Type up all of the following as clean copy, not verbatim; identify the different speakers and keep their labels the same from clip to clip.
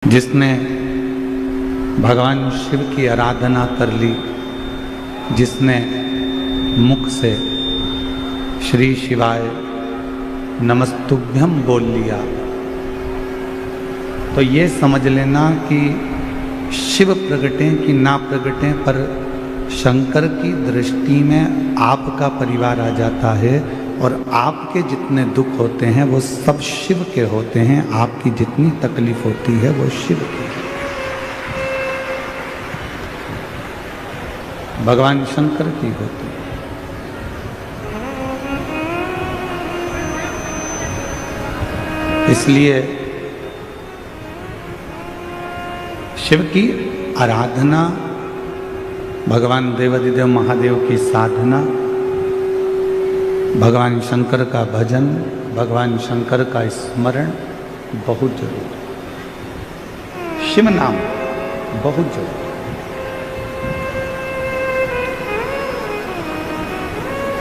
Speaker 1: जिसने भगवान शिव की आराधना कर ली, जिसने मुख से श्री शिवाय नमस्तुभ्यम बोल लिया, तो ये समझ लेना कि शिव प्रगटें कि ना प्रगटें, पर शंकर की दृष्टि में आपका परिवार आ जाता है और आपके जितने दुख होते हैं वो सब शिव के होते हैं। आपकी जितनी तकलीफ होती है वो शिव की है। भगवान शंकर की होती है। इसलिए शिव की आराधना, भगवान देवाधिदेव महादेव की साधना, भगवान शंकर का भजन, भगवान शंकर का स्मरण बहुत जरूरी है। शिव नाम बहुत जरूरी है।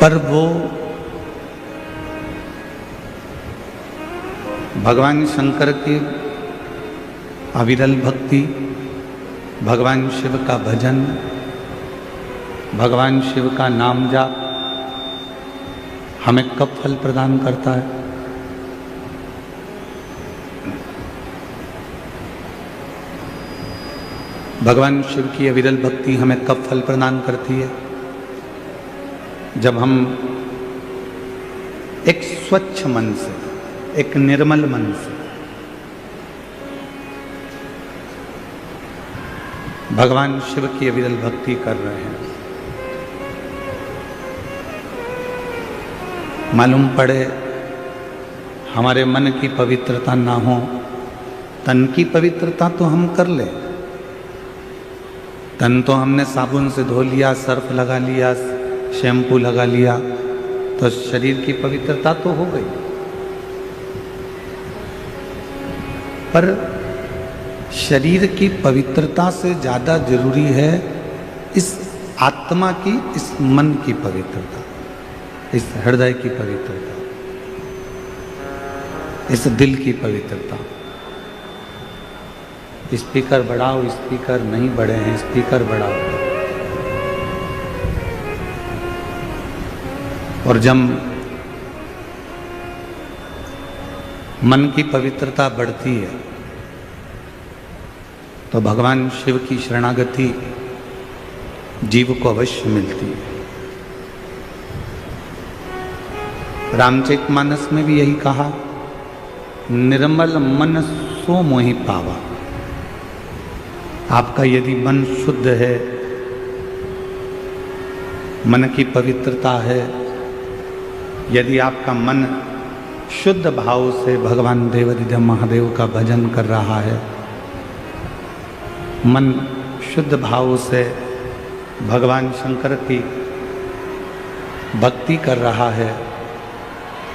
Speaker 1: पर वो भगवान शंकर की अविरल भक्ति, भगवान शिव का भजन, भगवान शिव का नाम जाप हमें कब फल प्रदान करता है? भगवान शिव की अविरल भक्ति हमें कब फल प्रदान करती है? जब हम एक स्वच्छ मन से, एक निर्मल मन से भगवान शिव की अविरल भक्ति कर रहे हैं। मालूम पड़े हमारे मन की पवित्रता ना हो, तन की पवित्रता तो हम कर ले। तन तो हमने साबुन से धो लिया, सर्फ लगा लिया, शैम्पू लगा लिया, तो शरीर की पवित्रता तो हो गई। पर शरीर की पवित्रता से ज्यादा जरूरी है इस आत्मा की, इस मन की पवित्रता, इस हृदय की पवित्रता, इस दिल की पवित्रता। स्पीकर बढ़ाओ, स्पीकर नहीं बढ़े हैं, स्पीकर बढ़ाओ। और जब मन की पवित्रता बढ़ती है तो भगवान शिव की शरणागति जीव को अवश्य मिलती है। रामचरितमानस में भी यही कहा, निर्मल मन सो मोहि पावा। आपका यदि मन शुद्ध है, मन की पवित्रता है, यदि आपका मन शुद्ध भाव से भगवान देवाधिदेव महादेव का भजन कर रहा है, मन शुद्ध भाव से भगवान शंकर की भक्ति कर रहा है,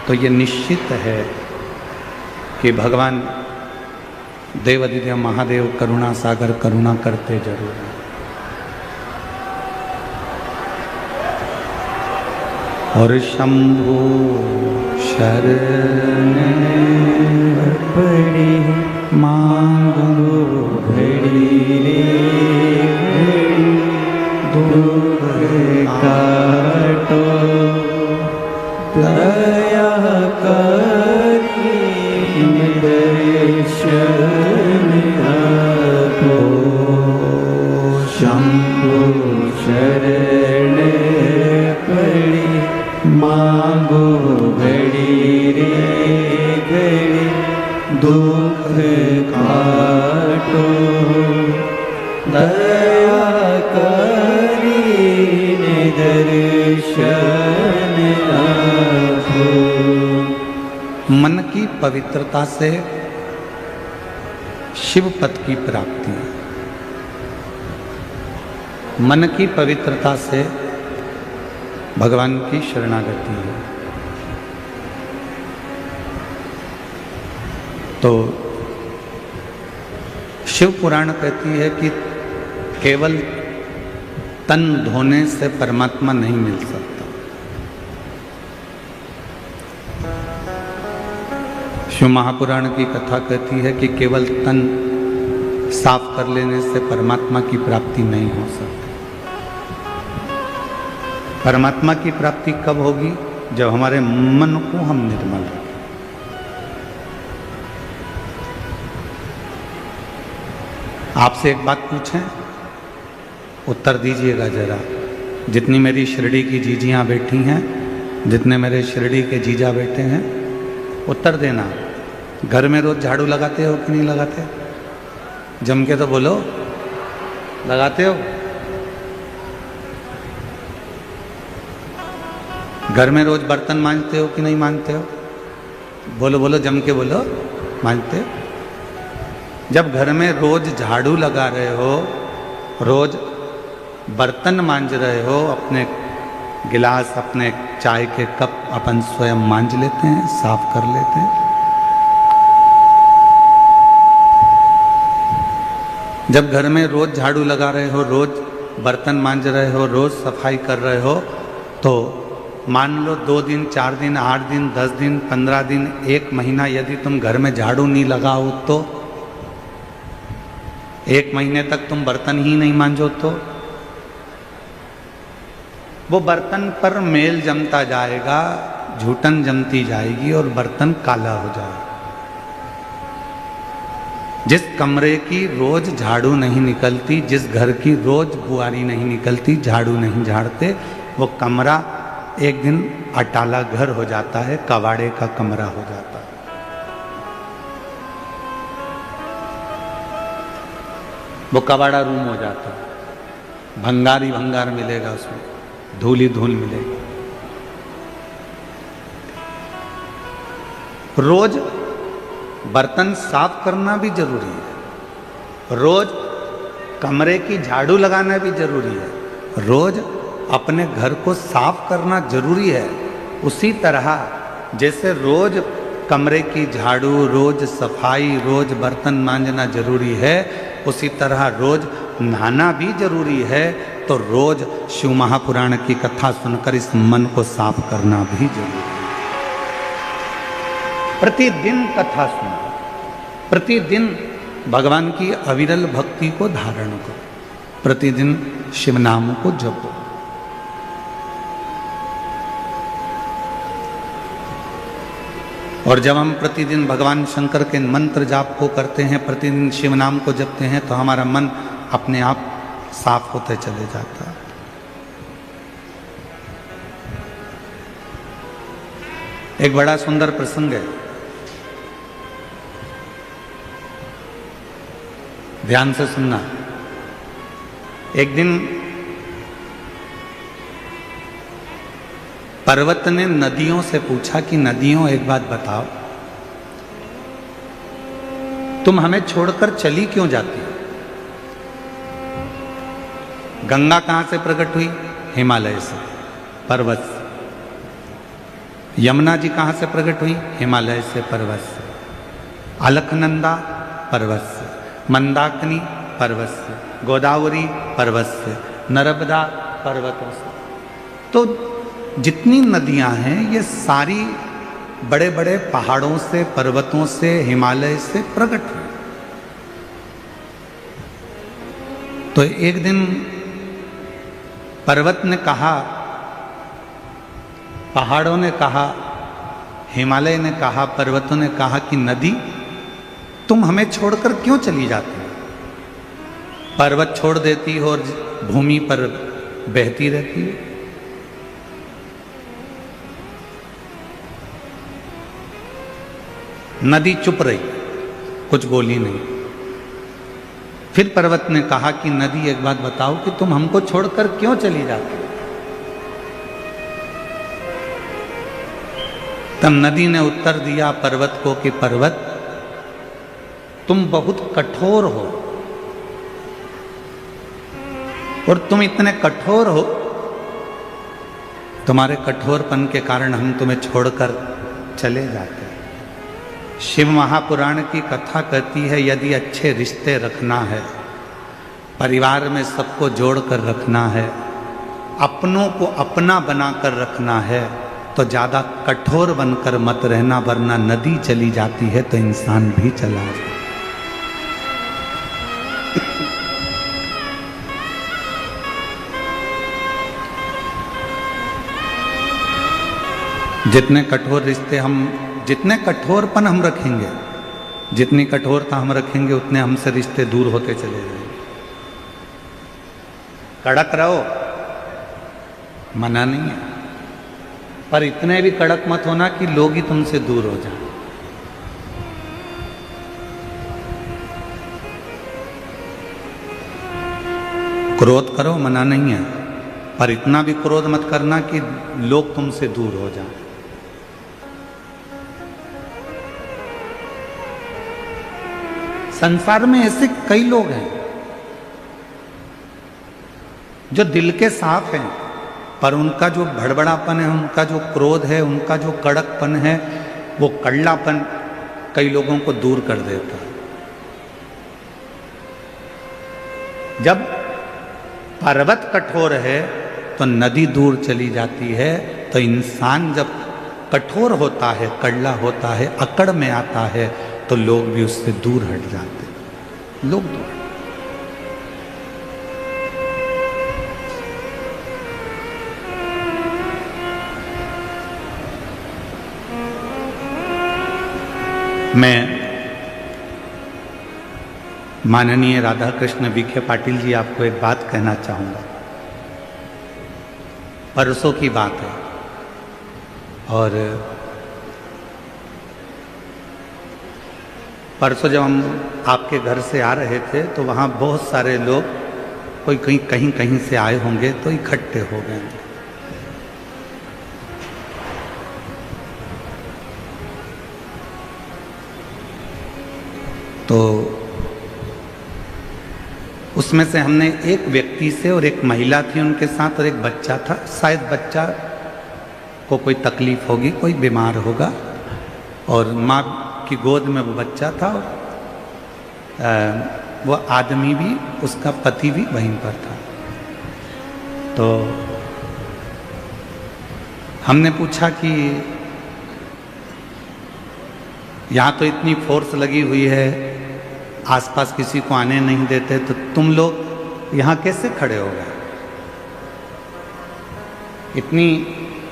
Speaker 1: तो ये निश्चित है कि भगवान देवाधिदेव महादेव करुणा सागर करुणा करते जरूर हैं। और शंभु शरण पड़ी मांगो घड़ी रे घड़ी, दुख काटो दया करी दर्शन आपो। शंभु शरण पड़ी मांगो घड़ी रे घड़ी, दुख काटो दया करी दर्शन आपो। मन की पवित्रता से शिव पद की प्राप्ति है। मन की पवित्रता से भगवान की शरणागति है। तो शिव पुराण कहती है कि केवल तन धोने से परमात्मा नहीं मिल सकता। शिव महापुराण की कथा कहती है कि केवल तन साफ कर लेने से परमात्मा की प्राप्ति नहीं हो सकती। परमात्मा की प्राप्ति कब होगी? जब हमारे मन को हम निर्मल रखें। आपसे एक बात पूछें, उत्तर दीजिएगा जरा। जितनी मेरी शिरडी की जीजियाँ बैठी हैं, जितने मेरे शिरडी के जीजा बैठे हैं, उत्तर देना। घर में रोज झाड़ू लगाते हो कि नहीं लगाते? जम के तो बोलो, लगाते हो? घर में रोज बर्तन मांजते हो कि नहीं मांजते हो? बोलो बोलो, जम के बोलो, मांजते हो? जब घर में रोज झाड़ू लगा रहे हो, रोज बर्तन मांज रहे हो, अपने गिलास, अपने चाय के कप अपन स्वयं मांज लेते हैं, साफ कर लेते हैं। जब घर में रोज झाड़ू लगा रहे हो, रोज बर्तन मांज रहे हो, रोज सफाई कर रहे हो, तो मान लो 2 दिन, 4 दिन, 8 दिन, 10 दिन, 15 दिन, 1 महीना यदि तुम घर में झाड़ू नहीं लगाओ तो 1 महीने तक तुम बर्तन ही नहीं मांजो तो वो बर्तन पर मेल जमता जाएगा, झूठन जमती जाएगी और बर्तन काला हो जाएगा। जिस कमरे की रोज झाड़ू नहीं निकलती, जिस घर की रोज बुआरी नहीं निकलती, झाड़ू नहीं झाड़ते, वो कमरा एक दिन अटाला घर हो जाता है, कबाड़े का कमरा हो जाता है। वो कबाड़ा रूम हो जाता है, भंगार ही भंगार मिलेगा उसमें, धूल ही धूल मिलेगी। रोज बर्तन साफ करना भी जरूरी है, रोज कमरे की झाड़ू लगाना भी जरूरी है, रोज अपने घर को साफ करना जरूरी है। उसी तरह जैसे रोज कमरे की झाड़ू, रोज सफाई, रोज बर्तन मांजना जरूरी है, उसी तरह रोज नहाना भी जरूरी है। तो रोज शिव महापुराण की कथा सुनकर इस मन को साफ करना भी जरूरी है। प्रतिदिन कथा सुनो, प्रतिदिन भगवान की अविरल भक्ति को धारण करो, प्रतिदिन शिव नाम को जपो। और जब हम प्रतिदिन भगवान शंकर के मंत्र जाप को करते हैं, प्रतिदिन शिव नाम को जपते हैं, तो हमारा मन अपने आप साफ होते चले जाता है। एक बड़ा सुंदर प्रसंग है, ध्यान से सुनना। एक दिन पर्वत ने नदियों से पूछा कि नदियों एक बात बताओ, तुम हमें छोड़कर चली क्यों जाती हो? गंगा कहां से प्रकट हुई? हिमालय से, पर्वत से। यमुना जी कहां से प्रकट हुई? हिमालय से, पर्वत से। अलकनंदा पर्वत से, मंदाकिनी पर्वत से, गोदावरी पर्वत से, नर्मदा पर्वतों से। तो जितनी नदियां हैं ये सारी बड़े बड़े पहाड़ों से, पर्वतों से, हिमालय से प्रकट हुई। तो एक दिन पर्वत ने कहा, पहाड़ों ने कहा, हिमालय ने कहा, पर्वतों ने कहा कि नदी तुम हमें छोड़कर क्यों चली जाती हो? पर्वत छोड़ देती हो और भूमि पर बहती रहती है। नदी चुप रही, कुछ बोली नहीं। फिर पर्वत ने कहा कि नदी एक बात बताओ कि तुम हमको छोड़कर क्यों चली जाती हो? तब नदी ने उत्तर दिया पर्वत को कि पर्वत तुम बहुत कठोर हो, और तुम इतने कठोर हो, तुम्हारे कठोरपन के कारण हम तुम्हें छोड़कर चले जाते हैं। शिव महापुराण की कथा कहती है यदि अच्छे रिश्ते रखना है, परिवार में सबको जोड़कर रखना है, अपनों को अपना बनाकर रखना है, तो ज़्यादा कठोर बनकर मत रहना, वरना नदी चली जाती है तो इंसान भी चला जाता है। जितने कठोर रिश्ते हम, जितने कठोरपन हम रखेंगे, जितनी कठोरता हम रखेंगे, उतने हमसे रिश्ते दूर होते चले जाएंगे। कड़क रहो, मना नहीं है, पर इतने भी कड़क मत होना कि लोग ही तुमसे दूर हो जाएं। क्रोध करो, मना नहीं है, पर इतना भी क्रोध मत करना कि लोग तुमसे दूर हो जाएं। संसार में ऐसे कई लोग हैं जो दिल के साफ हैं, पर उनका जो भड़बड़ापन है, उनका जो क्रोध है, उनका जो कड़कपन है, वो कड़लापन कई लोगों को दूर कर देता है। जब पर्वत कठोर है तो नदी दूर चली जाती है, तो इंसान जब कठोर होता है, कड़ला होता है, अकड़ में आता है, तो लोग भी उससे दूर हट जाते हैं। लोग दूर। मैं माननीय राधा कृष्ण विखे पाटिल जी, आपको एक बात कहना चाहूंगा। परसों की बात है और परसों जब हम आपके घर से आ रहे थे तो वहाँ बहुत सारे लोग, कोई कहीं कहीं से आए होंगे, तो इकट्ठे हो गए। तो उसमें से हमने एक व्यक्ति से, और एक महिला थी उनके साथ, और एक बच्चा था। शायद बच्चा को कोई तकलीफ होगी, कोई बीमार होगा, और माँ की गोद में वो बच्चा था। वो आदमी भी, उसका पति भी वहीं पर था। तो हमने पूछा कि यहाँ तो इतनी फोर्स लगी हुई है, आसपास किसी को आने नहीं देते, तो तुम लोग यहाँ कैसे खड़े हो गए? इतनी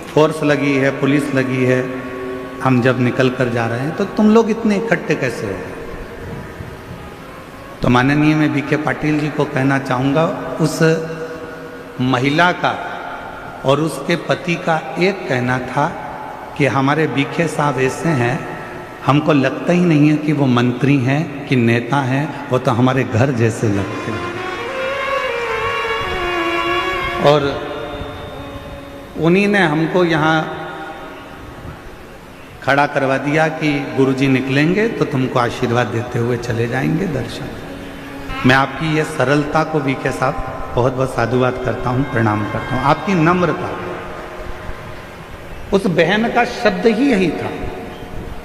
Speaker 1: फोर्स लगी है, पुलिस लगी है, हम जब निकल कर जा रहे हैं, तो तुम लोग इतने इकट्ठे कैसे हो गए? तो माननीय मैं विखे पाटिल जी को कहना चाहूँगा, उस महिला का और उसके पति का एक कहना था कि हमारे विखे साहब ऐसे हैं, हमको लगता ही नहीं है कि वो मंत्री हैं कि नेता हैं, वो तो हमारे घर जैसे लगते हैं। और उन्हीं ने हमको यहाँ खड़ा करवा दिया कि गुरुजी निकलेंगे तो तुमको आशीर्वाद देते हुए चले जाएंगे दर्शन। मैं आपकी ये सरलता को विखे साहब बहुत बहुत साधुवाद करता हूँ, प्रणाम करता हूँ। आपकी नम्रता, उस बहन का शब्द ही यही था,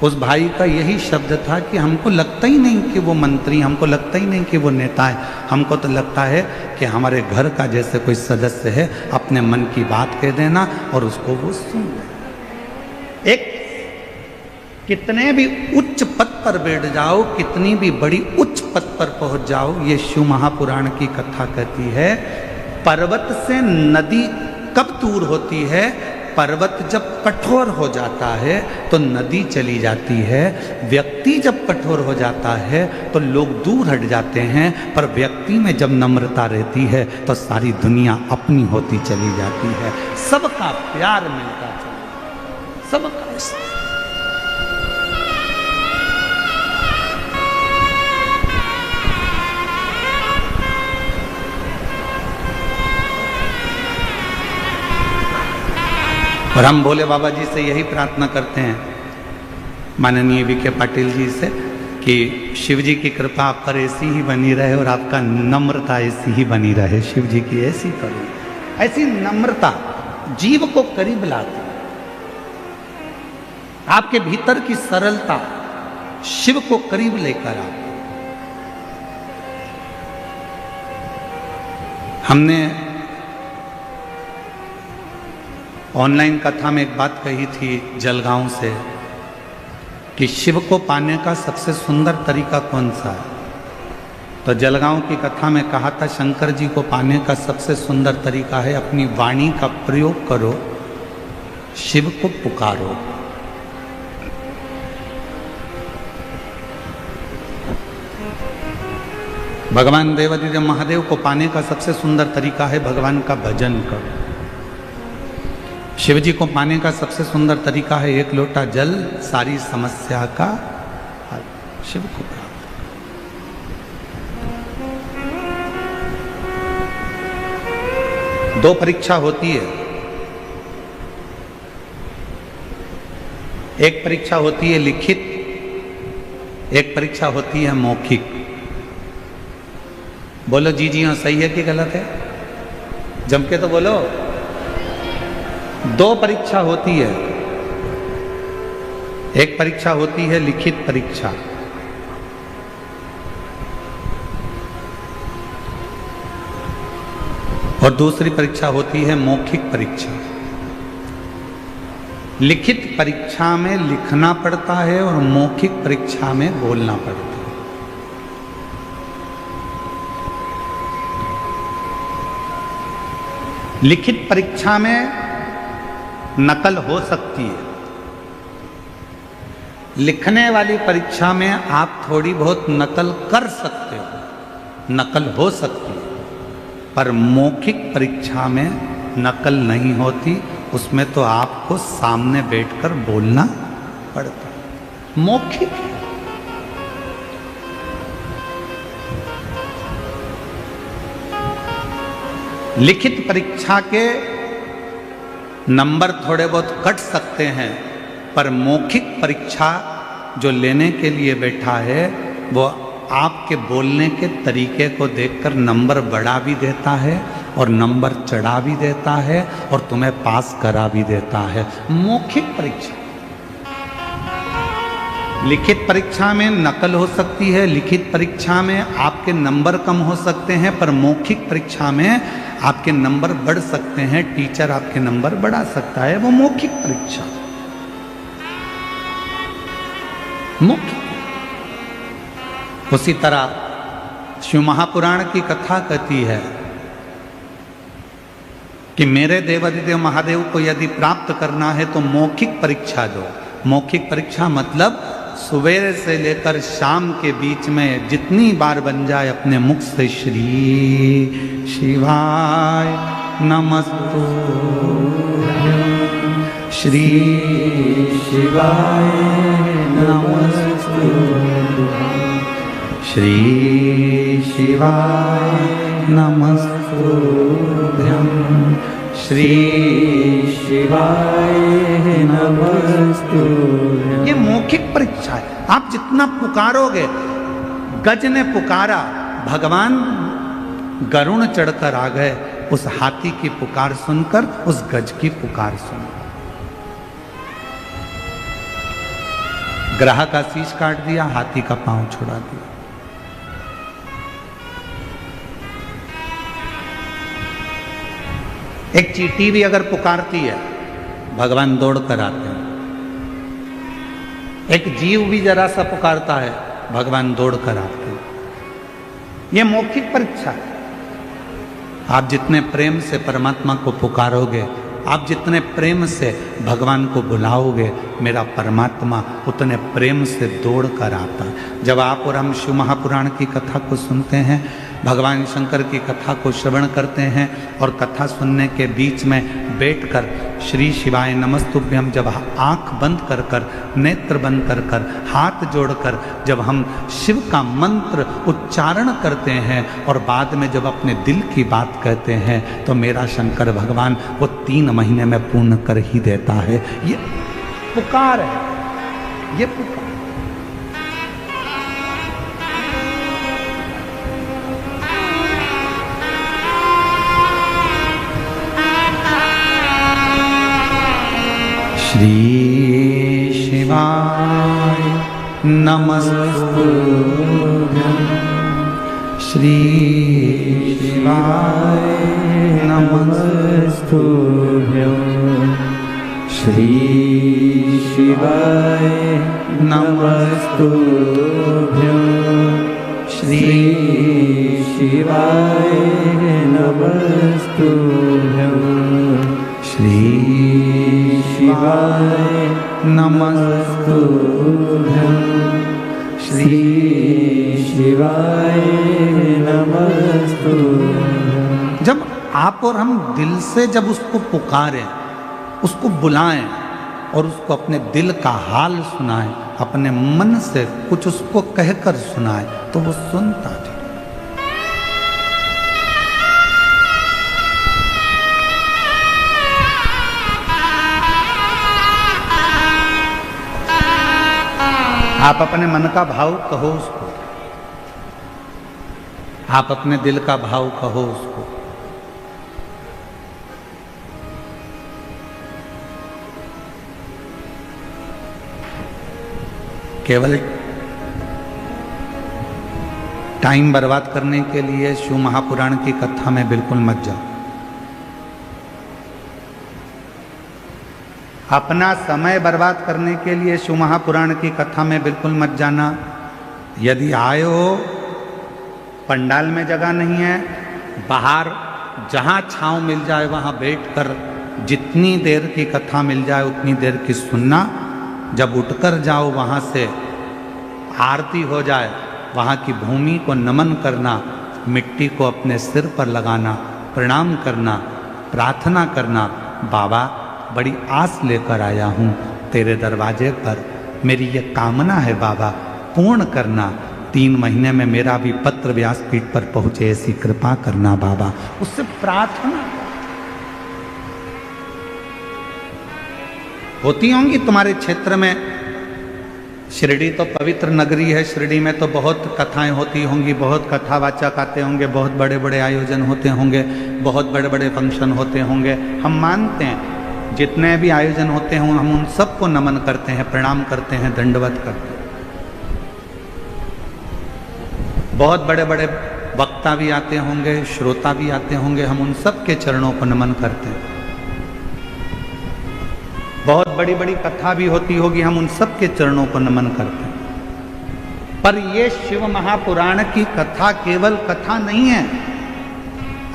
Speaker 1: उस भाई का यही शब्द था कि हमको लगता ही नहीं कि वो मंत्री, हमको लगता ही नहीं कि वो नेता है, हमको तो लगता है कि हमारे घर का जैसे कोई सदस्य है, अपने मन की बात कह देना और उसको वो सुन ले। एक कितने भी उच्च पद पर बैठ जाओ, कितनी भी बड़ी उच्च पद पर पहुंच जाओ, ये शिव महापुराण की कथा कहती है, पर्वत से नदी कब दूर होती है? पर्वत जब कठोर हो जाता है तो नदी चली जाती है, व्यक्ति जब कठोर हो जाता है तो लोग दूर हट जाते हैं, पर व्यक्ति में जब नम्रता रहती है तो सारी दुनिया अपनी होती चली जाती है, सबका प्यार मिलता चला, सबका। और हम भोले बाबा जी से यही प्रार्थना करते हैं, माननीय विखे पाटिल जी से, कि शिव जी की कृपा आप पर ऐसी ही बनी रहे और आपका नम्रता ऐसी ही बनी रहे। शिव जी की ऐसी करुणा, ऐसी नम्रता जीव को करीब लाती, आपके भीतर की सरलता शिव को करीब लेकर आती। हमने ऑनलाइन कथा में एक बात कही थी जलगांव से कि शिव को पाने का सबसे सुंदर तरीका कौन सा है? तो जलगांव की कथा में कहा था शंकर जी को पाने का सबसे सुंदर तरीका है अपनी वाणी का प्रयोग करो, शिव को पुकारो। भगवान देवादिदेव महादेव को पाने का सबसे सुंदर तरीका है भगवान का भजन करो। शिव जी को पाने का सबसे सुंदर तरीका है एक लोटा जल, सारी समस्या का हल। शिव को प्राप्त। दो परीक्षा होती है, एक परीक्षा होती है लिखित, एक परीक्षा होती है मौखिक। बोलो जी जी हाँ, सही है कि गलत है? जम के तो बोलो। दो परीक्षा होती है, एक परीक्षा होती है लिखित परीक्षा, और दूसरी परीक्षा होती है मौखिक परीक्षा। लिखित परीक्षा में लिखना पड़ता है और मौखिक परीक्षा में बोलना पड़ता है। लिखित परीक्षा में नकल हो सकती है, लिखने वाली परीक्षा में आप थोड़ी बहुत नकल कर सकते हो, नकल हो सकती है, पर मौखिक परीक्षा में नकल नहीं होती, उसमें तो आपको सामने बैठकर बोलना पड़ता है। मौखिक है। लिखित परीक्षा के नंबर थोड़े बहुत कट सकते हैं, पर मौखिक परीक्षा जो लेने के लिए बैठा है वो आपके बोलने के तरीके को देखकर नंबर बढ़ा भी देता है और नंबर चढ़ा भी देता है और तुम्हें पास करा भी देता है। मौखिक परीक्षा। लिखित परीक्षा में नकल हो सकती है, लिखित परीक्षा में आपके नंबर कम हो सकते हैं, पर मौखिक परीक्षा में आपके नंबर बढ़ सकते हैं, टीचर आपके नंबर बढ़ा सकता है। वो मौखिक परीक्षा। मौखिक। उसी तरह शिव महापुराण की कथा कहती है कि मेरे देवादिदेव महादेव को यदि प्राप्त करना है तो मौखिक परीक्षा दो। मौखिक परीक्षा मतलब सवेरे से लेकर शाम के बीच में जितनी बार बन जाए अपने मुख से श्री शिवाय नमस्तुभ्यं, श्री शिवाय नमस्तुभ्यं, श्री शिवाय नमस्तुभ्यं, श्री शिवाय नमस्तुभ्यं। ये मौखिक परीक्षा है। आप जितना पुकारोगे, गज ने पुकारा, भगवान गरुण चढ़कर आ गए, उस हाथी की पुकार सुनकर, उस गज की पुकार सुन। ग्राह का शीश काट दिया, हाथी का पांव छुड़ा दिया। एक चींटी भी अगर पुकारती है, भगवान दौड़ कर आते हैं। एक जीव भी जरा सा पुकारता है, भगवान दौड़ कर आते हैं। यह मौखिक परीक्षा है। आप जितने प्रेम से परमात्मा को पुकारोगे, आप जितने प्रेम से भगवान को बुलाओगे, मेरा परमात्मा उतने प्रेम से दौड़ कर आता। जब आप और हम शिव महापुराण की कथा को सुनते हैं, भगवान शंकर की कथा को श्रवण करते हैं और कथा सुनने के बीच में बैठकर श्री शिवाय नमस्तुभ्यं जब आंख बंद कर कर, नेत्र बंद कर कर, हाथ जोड़कर जब हम शिव का मंत्र उच्चारण करते हैं और बाद में जब अपने दिल की बात कहते हैं, तो मेरा शंकर भगवान वो 3 महीने में पूर्ण कर ही देता है। ये पुकार है, ये पुकार। श्री शिवाय नमस्तुभ्यं, श्री शिवाय नमस्तुभ्यं, श्री शिवाय नमस्तुभ्यं, श्री
Speaker 2: शिवाय नमस्तुभ्यं
Speaker 1: श्री
Speaker 2: शिवाय
Speaker 1: नमस्तुभ्यं
Speaker 2: श्री शिवाय नमस्तुभ्यं।
Speaker 1: जब आप और हम दिल से जब उसको पुकारें, उसको बुलाएं और उसको अपने दिल का हाल सुनाएं, अपने मन से कुछ उसको कहकर सुनाएं, तो वो सुनता है। आप अपने मन का भाव कहो उसको, आप अपने दिल का भाव कहो उसको। केवल टाइम बर्बाद करने के लिए शिव महापुराण की कथा में बिल्कुल मत जाओ। अपना समय बर्बाद करने के लिए शिव महापुराण की कथा में बिल्कुल मत जाना। यदि आए हो, पंडाल में जगह नहीं है, बाहर जहाँ छांव मिल जाए वहाँ बैठकर जितनी देर की कथा मिल जाए उतनी देर की सुनना। जब उठकर जाओ वहाँ से आरती हो जाए, वहाँ की भूमि को नमन करना, मिट्टी को अपने सिर पर लगाना, प्रणाम करना, प्रार्थना करना, बाबा बड़ी आस लेकर आया हूँ तेरे दरवाजे पर, मेरी ये कामना है बाबा पूर्ण करना। 3 महीने में मेरा भी पत्र व्यासपीठ पर पहुँचे, ऐसी कृपा करना बाबा। उससे प्रार्थना होती होंगी तुम्हारे क्षेत्र में। शिरडी तो पवित्र नगरी है, शिरडी में तो बहुत कथाएं होती होंगी, बहुत कथावाचक आते होंगे, बहुत बड़े बड़े आयोजन होते होंगे, बहुत बड़े बड़े फंक्शन होते होंगे। हम मानते हैं जितने भी आयोजन होते हों हम उन सबको नमन करते हैं, प्रणाम करते हैं, दंडवत करते हैं। बहुत बड़े बड़े वक्ता भी आते होंगे, श्रोता भी आते होंगे, हम उन सब के चरणों को नमन करते हैं। बहुत बड़ी बड़ी कथा भी होती होगी, हम उन सब के चरणों को नमन करते हैं। पर ये शिव महापुराण की कथा केवल कथा नहीं है,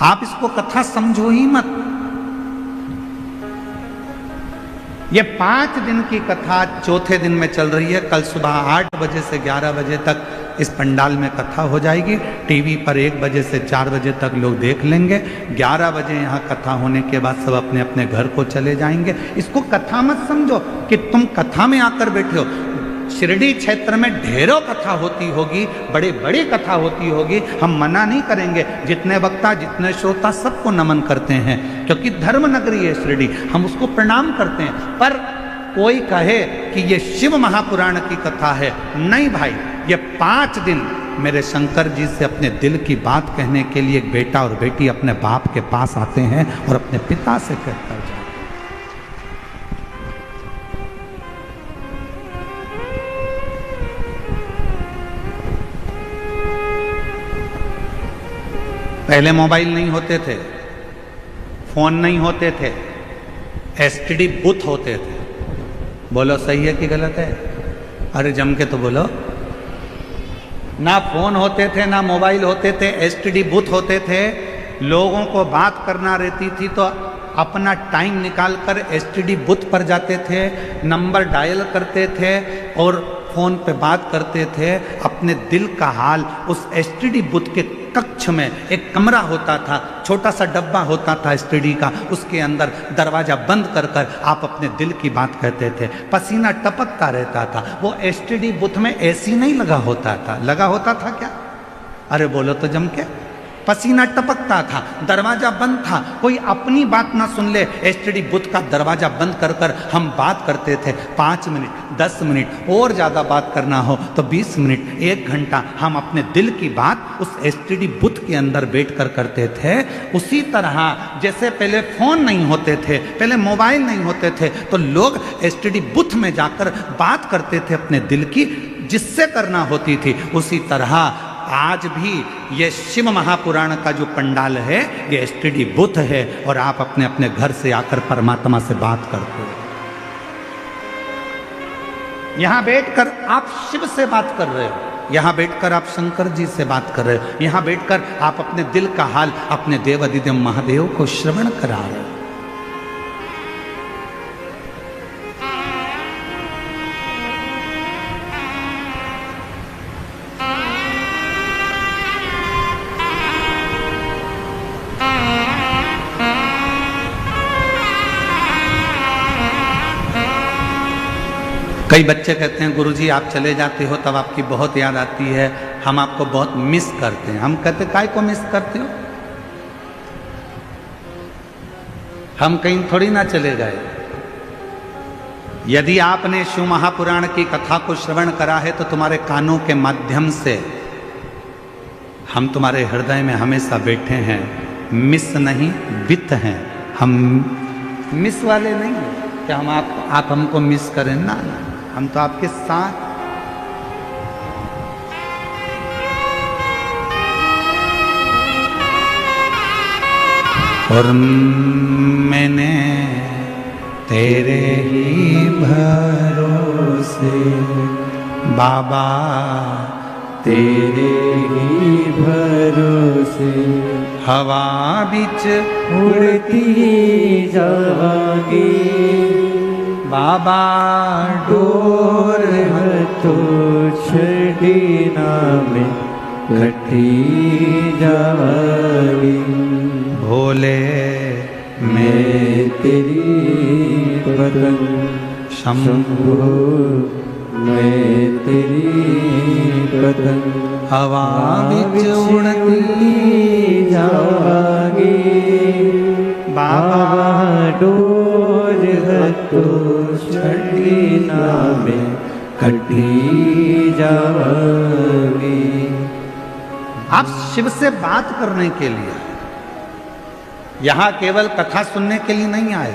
Speaker 1: आप इसको कथा समझो ही मत। ये 5 दिन की कथा चौथे दिन में चल रही है। कल सुबह 8 बजे से 11 बजे तक इस पंडाल में कथा हो जाएगी। टीवी पर 1 बजे से 4 बजे तक लोग देख लेंगे। 11 बजे यहाँ कथा होने के बाद सब अपने अपने घर को चले जाएंगे। इसको कथा मत समझो कि तुम कथा में आकर बैठे हो। शिरडी क्षेत्र में ढेरों कथा होती होगी, बड़ी बड़ी कथा होती होगी, हम मना नहीं करेंगे। जितने वक्ता, जितने श्रोता, सबको नमन करते हैं क्योंकि धर्म नगरी है शिरडी, हम उसको प्रणाम करते हैं। पर कोई कहे कि ये शिव महापुराण की कथा है, नहीं भाई, ये 5 दिन मेरे शंकर जी से अपने दिल की बात कहने के लिए एक बेटा और बेटी अपने बाप के पास आते हैं और अपने पिता से कहकर जाते हैं। पहले मोबाइल नहीं होते थे, फोन नहीं होते थे, एसटीडी बूथ होते थे। बोलो सही है कि गलत है? अरे जम के तो बोलो। ना फोन होते थे, ना मोबाइल होते थे, एसटीडी बूथ होते थे। लोगों को बात करना रहती थी तो अपना टाइम निकालकर एसटीडी बूथ पर जाते थे, नंबर डायल करते थे और फोन पे बात करते थे। अपने दिल का हाल उस एसटीडी बूथ के कक्ष में एक कमरा होता था, छोटा सा डब्बा होता था एसटीडी का, उसके अंदर दरवाजा बंद कर कर आप अपने दिल की बात कहते थे। पसीना टपकता रहता था। वो एसटीडी बूथ में एसी नहीं लगा होता था, लगा होता था क्या? अरे बोलो तो जम के। पसीना टपकता था, दरवाजा बंद था, कोई अपनी बात ना सुन ले, एसटीडी बूथ का दरवाजा बंद कर कर हम बात करते थे। 5 मिनट, 10 मिनट, और ज़्यादा बात करना हो तो 20 मिनट, 1 घंटा हम अपने दिल की बात उस एसटीडी बूथ के अंदर बैठ कर करते थे। उसी तरह जैसे पहले फ़ोन नहीं होते थे, पहले मोबाइल नहीं होते थे, तो लोग एसटीडी बूथ में जाकर बात करते थे अपने दिल की, जिससे करना होती थी। उसी तरह आज भी ये शिव महापुराण का जो पंडाल है ये एसटीडी बूथ है और आप अपने अपने घर से आकर परमात्मा से बात करते हो। यहाँ बैठकर आप शिव से बात कर रहे हो। यहाँ बैठकर आप शंकर जी से बात कर रहे हो, यहाँ बैठकर आप अपने दिल का हाल अपने देव अधिदेव महादेव को श्रवण करा रहे हो। कई बच्चे कहते हैं गुरुजी आप चले जाते हो तब आपकी बहुत याद आती है, हम आपको बहुत मिस करते हैं। हम कहते काय को मिस करते हो, हम कहीं थोड़ी ना चले गए। यदि आपने शिव महापुराण की कथा को श्रवण करा है तो तुम्हारे कानों के माध्यम से हम तुम्हारे हृदय में हमेशा बैठे हैं। मिस नहीं वित हैं हम, मिस वाले नहीं हैं कि हम आप हमको मिस करें ना, हम तो आपके साथ। और मैंने तेरे ही भरोसे बाबा,
Speaker 2: तेरे ही भरोसे
Speaker 1: हवा बिच
Speaker 2: उड़ती जावांगी
Speaker 1: बाबा,
Speaker 2: डोर तो छड़ी में कटी जावांगी।
Speaker 1: भोले
Speaker 2: मैं तेरी पतंग शंभो, मैं तेरी पतंग
Speaker 1: हवा बिच उड़ती
Speaker 2: जावांगी बाबा, डोर तो छड़ी में कटी जावांगी।
Speaker 1: आप शिव से बात करने के लिए, यहां केवल कथा सुनने के लिए नहीं आए।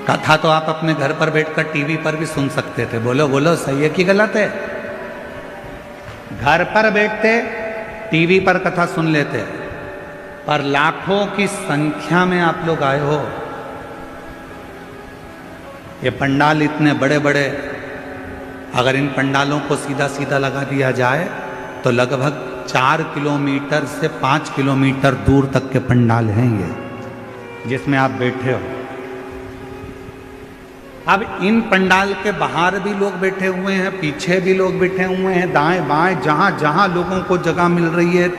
Speaker 1: कथा तो आप अपने घर पर बैठकर टीवी पर भी सुन सकते थे। बोलो बोलो सही है कि गलत है? घर पर बैठते टीवी पर कथा सुन लेते, पर लाखों की संख्या में आप लोग आए हो। ये पंडाल इतने बड़े बड़े, अगर इन पंडालों को सीधा सीधा लगा दिया जाए तो लगभग 4 किलोमीटर से 5 किलोमीटर दूर तक के पंडाल हैं ये, जिसमें आप बैठे हो। अब इन पंडाल के बाहर भी लोग बैठे हुए हैं, पीछे भी लोग बैठे हुए हैं, दाएं बाएं जहां जहां लोगों को जगह मिल रही है।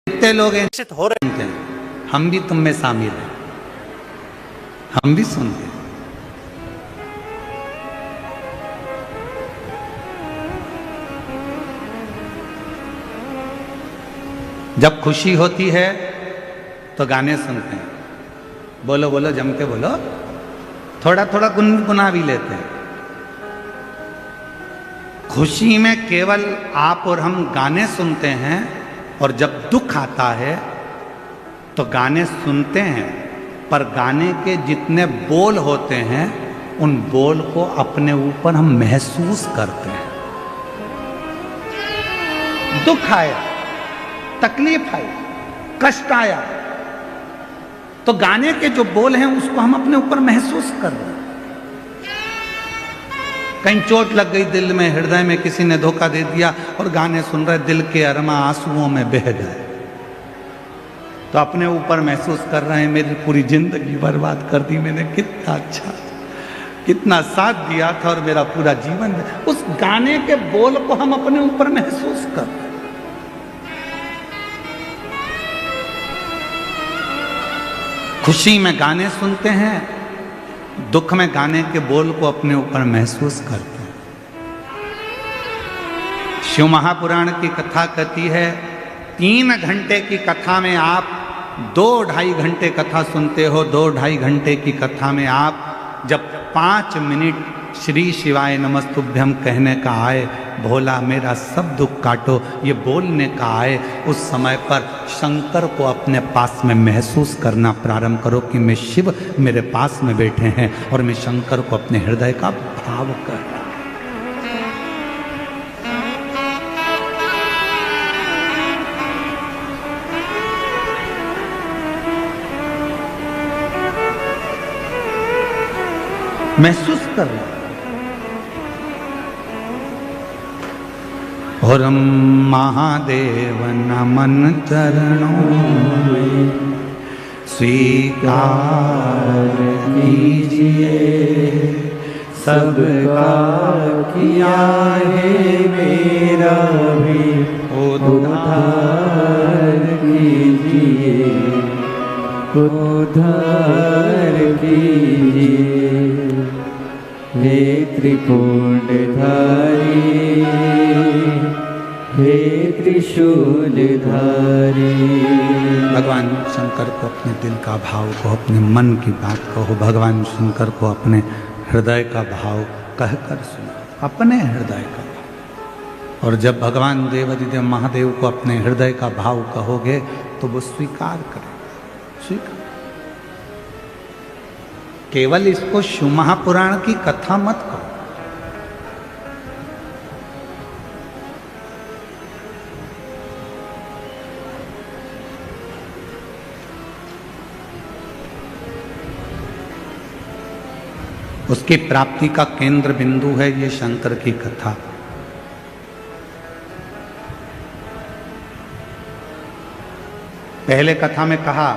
Speaker 1: कितने लोग निश्चित हो रहे हैं, हम भी तुम में शामिल हैं, हम भी सुनते हैं। जब खुशी होती है तो गाने सुनते हैं। बोलो बोलो जम के बोलो, थोड़ा थोड़ा गुनगुना भी लेते हैं। खुशी में केवल आप और हम गाने सुनते हैं, और जब दुख आता है तो गाने सुनते हैं, पर गाने के जितने बोल होते हैं उन बोल को अपने ऊपर हम महसूस करते हैं। दुख आया, तकलीफ आई, कष्ट आया, तो गाने के जो बोल हैं उसको हम अपने ऊपर महसूस कर रहे हैं। कहीं चोट लग गई दिल में, हृदय में किसी ने धोखा दे दिया और गाने सुन रहे, दिल के अरमा आंसुओं में बह गए, तो अपने ऊपर महसूस कर रहे हैं मेरी पूरी जिंदगी बर्बाद कर दी मैंने, कितना अच्छा, कितना साथ दिया था और मेरा पूरा जीवन। उस गाने के बोल को हम अपने ऊपर महसूस कर रहे हैं। खुशी में गाने सुनते हैं, दुख में गाने के बोल को अपने ऊपर महसूस करते हैं। शिव महापुराण की कथा कहती है 3 घंटे की कथा में आप 2-2.5 घंटे कथा सुनते हो। 2-2.5 घंटे की कथा में आप जब 5 मिनट श्री शिवाय नमस्तुभ्यम कहने का आए, भोला मेरा सब दुख काटो, ये बोलने का आए, उस समय पर शंकर को अपने पास में महसूस करना प्रारंभ करो कि मैं शिव मेरे पास में बैठे हैं और मैं शंकर को अपने हृदय का भाव कर रहा हूं। महसूस कर रहा हूं। और महादेव नमन चरणों में स्वीकार कीजिए,
Speaker 2: सबका किया है मेरा भी उद्धार कीजिए, उद्धार कीजिए, हे त्रिपुंडधारी, हे त्रिशूलधारी।
Speaker 1: भगवान शंकर को अपने दिल का भाव को, अपने मन की बात कहो, भगवान शंकर को अपने हृदय का भाव कहकर सुनो, अपने हृदय का भाव। और जब भगवान देवाधिदेव महादेव को अपने हृदय का भाव कहोगे तो वो स्वीकार करें, स्वीकार। केवल इसको शिव महापुराण की कथा मत करो, उसकी प्राप्ति का केंद्र बिंदु है ये शंकर की कथा। पहले कथा में कहा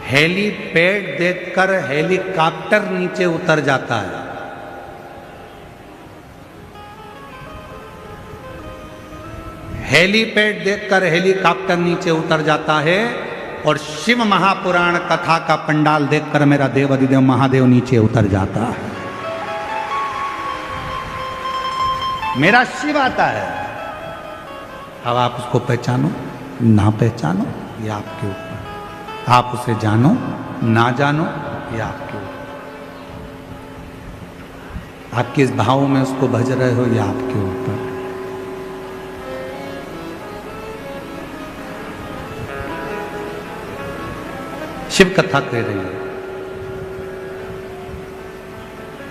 Speaker 1: हेलीपैड देखकर हेलीकॉप्टर नीचे उतर जाता है। हेलीपैड देखकर हेलीकॉप्टर नीचे उतर जाता है और शिव महापुराण कथा का पंडाल देखकर मेरा देवाधिदेव महादेव नीचे उतर जाता है। मेरा शिव आता है। अब आप उसको पहचानो ना पहचानो ये आपके ऊपर, आप उसे जानो ना जानो ये आपके ऊपर, आप किस भाव में उसको भज रहे हो ये आपके ऊपर। शिव कथा कह रही है।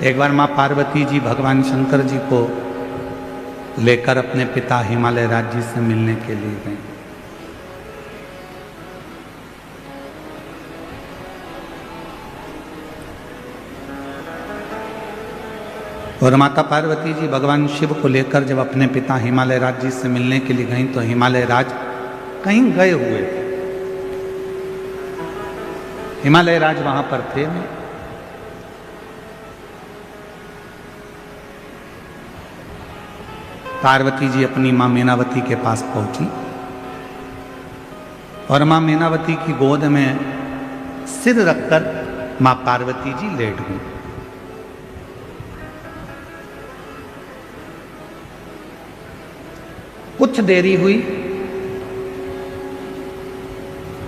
Speaker 1: एक बार मां पार्वती जी भगवान शंकर जी को लेकर अपने पिता हिमालय राज्य से मिलने के लिए गए। और माता पार्वती जी भगवान शिव को लेकर जब अपने पिता हिमालय राज्य से मिलने के लिए गई तो हिमालय राज कहीं गए हुए थे। हिमालय राज वहां पर थे नहीं। पार्वती जी अपनी मां मीनावती के पास पहुंची और मां मीनावती की गोद में सिर रखकर मां पार्वती जी लेट गई। कुछ देरी हुई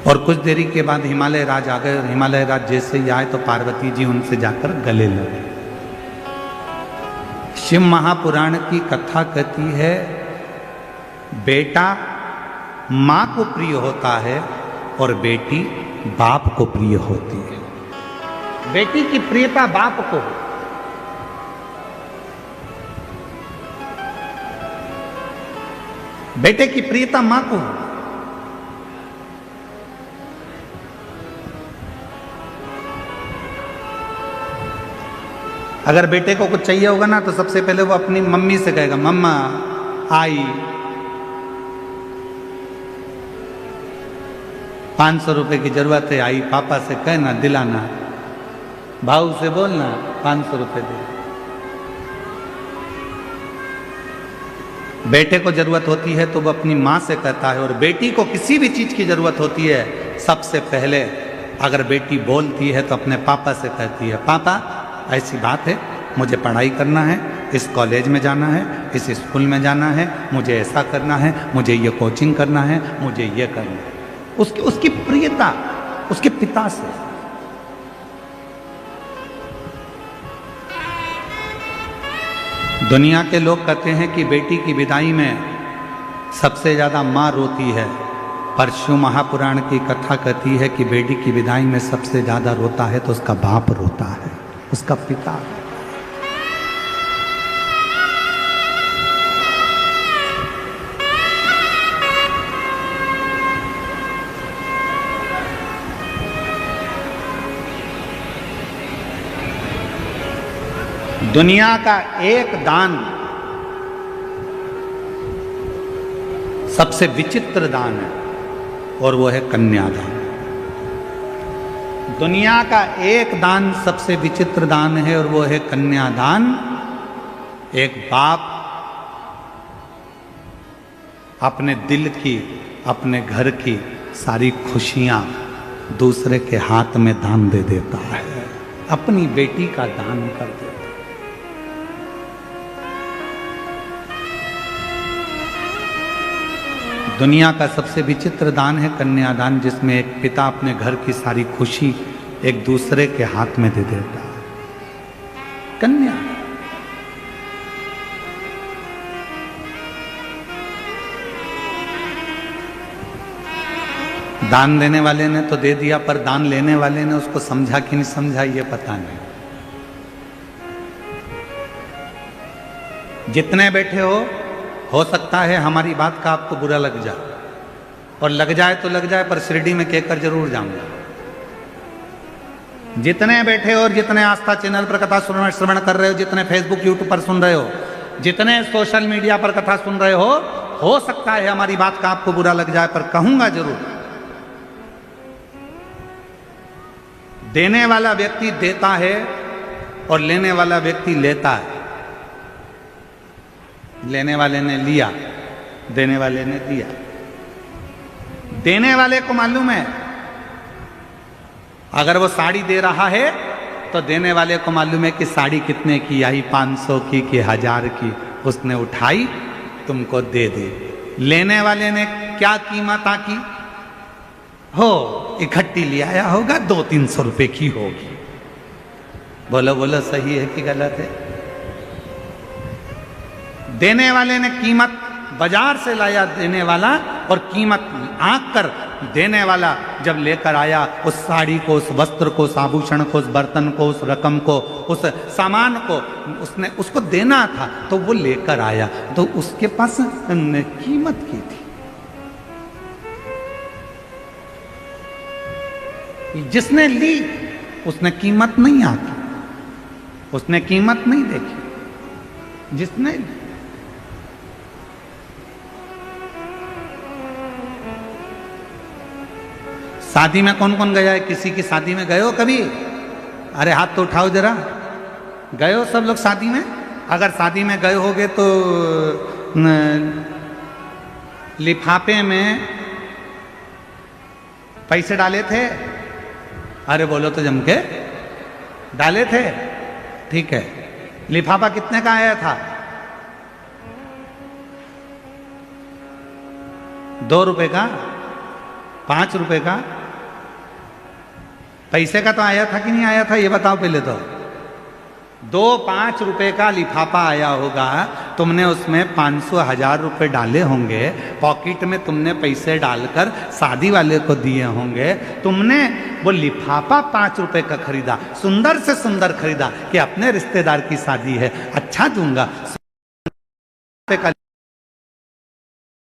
Speaker 1: और कुछ देरी के बाद हिमालय राज आ गए और हिमालय राज जैसे ही आए तो पार्वती जी उनसे जाकर गले लगे। शिव महापुराण की कथा कहती है बेटा मां को प्रिय होता है और बेटी बाप को प्रिय होती है। बेटी की प्रियता बाप को, बेटे की प्रियता मां को। अगर बेटे को कुछ चाहिए होगा ना तो सबसे पहले वो अपनी मम्मी से कहेगा, मम्मा आई 500 रुपए की जरूरत है, आई पापा से कहना दिलाना, भाऊ से बोलना 500 रुपए दे। बेटे को जरूरत होती है तो वो अपनी माँ से कहता है, और बेटी को किसी भी चीज की जरूरत होती है सबसे पहले अगर बेटी बोलती है तो अपने पापा से कहती है, पापा ऐसी बात है, मुझे पढ़ाई करना है, इस कॉलेज में जाना है, इस स्कूल में जाना है, मुझे ऐसा करना है, मुझे ये कोचिंग करना है, मुझे ये करना है। उसकी प्रियता उसके पिता से। दुनिया के लोग कहते हैं कि बेटी की विदाई में सबसे ज्यादा माँ रोती है, पर शिव महापुराण की कथा कहती है कि बेटी की विदाई में सबसे ज्यादा रोता है तो उसका बाप रोता है, उसका पिता। दुनिया का एक दान सबसे विचित्र दान है और वो है कन्यादान। दुनिया का एक दान सबसे विचित्र दान है और वो है कन्यादान। एक बाप अपने दिल की, अपने घर की सारी खुशियां दूसरे के हाथ में दान दे देता है, अपनी बेटी का दान कर देता है। दुनिया का सबसे विचित्र दान है कन्यादान, जिसमें एक पिता अपने घर की सारी खुशी एक दूसरे के हाथ में दे देता है। कन्या दान देने वाले ने तो दे दिया, पर दान लेने वाले ने उसको समझा कि नहीं समझा ये पता नहीं। जितने बैठे हो सकता है हमारी बात का आपको बुरा लग जाए, और लग जाए तो लग जाए, पर शिरडी में कहकर जरूर जाऊंगा। जितने बैठे हो और जितने आस्था चैनल पर कथा श्रवण कर रहे हो, जितने फेसबुक यूट्यूब पर सुन रहे हो, जितने सोशल मीडिया पर कथा सुन रहे हो सकता है हमारी बात का आपको बुरा लग जाए, पर कहूंगा जरूर। देने वाला व्यक्ति देता है और लेने वाला व्यक्ति लेता है। लेने वाले ने लिया, देने वाले ने दिया। देने वाले को मालूम है अगर वो साड़ी दे रहा है तो देने वाले को मालूम है कि साड़ी कितने की आई, 500 की कि 1000 की। उसने उठाई, तुमको दे दी। लेने वाले ने क्या कीमत आकी हो, इकट्ठी ले आया होगा, 200-300 रुपए की होगी। बोलो बोलो, सही है कि गलत है? देने वाले ने कीमत बाजार से लाया देने वाला, और कीमत आंक कर देने वाला जब लेकर आया उस साड़ी को, उस वस्त्र को, उस आभूषण को, उस बर्तन को, उस रकम को, उस सामान को उसने उसको देना था, तो वो लेकर आया तो उसके पास कीमत की थी। जिसने ली उसने कीमत नहीं आकी, उसने कीमत नहीं देखी। जिसने शादी में कौन कौन गया है? किसी की शादी में गए हो कभी? अरे हाथ तो उठाओ जरा। गए हो सब लोग शादी में? अगर शादी में गए होगे तो लिफाफे में पैसे डाले थे? अरे बोलो तो जम के। डाले थे? ठीक है। लिफाफा कितने का आया था? 2 रुपए का? 5 रुपए का? पैसे का तो आया था कि नहीं आया था, ये बताओ पहले तो। 2-5 रुपए का लिफाफा आया होगा, तुमने उसमें 500-1000 रुपए डाले होंगे, पॉकेट में तुमने पैसे डालकर शादी वाले को दिए होंगे। तुमने वो लिफाफा 5 रुपए का खरीदा, सुंदर से सुंदर खरीदा कि अपने रिश्तेदार की शादी है, अच्छा दूंगा।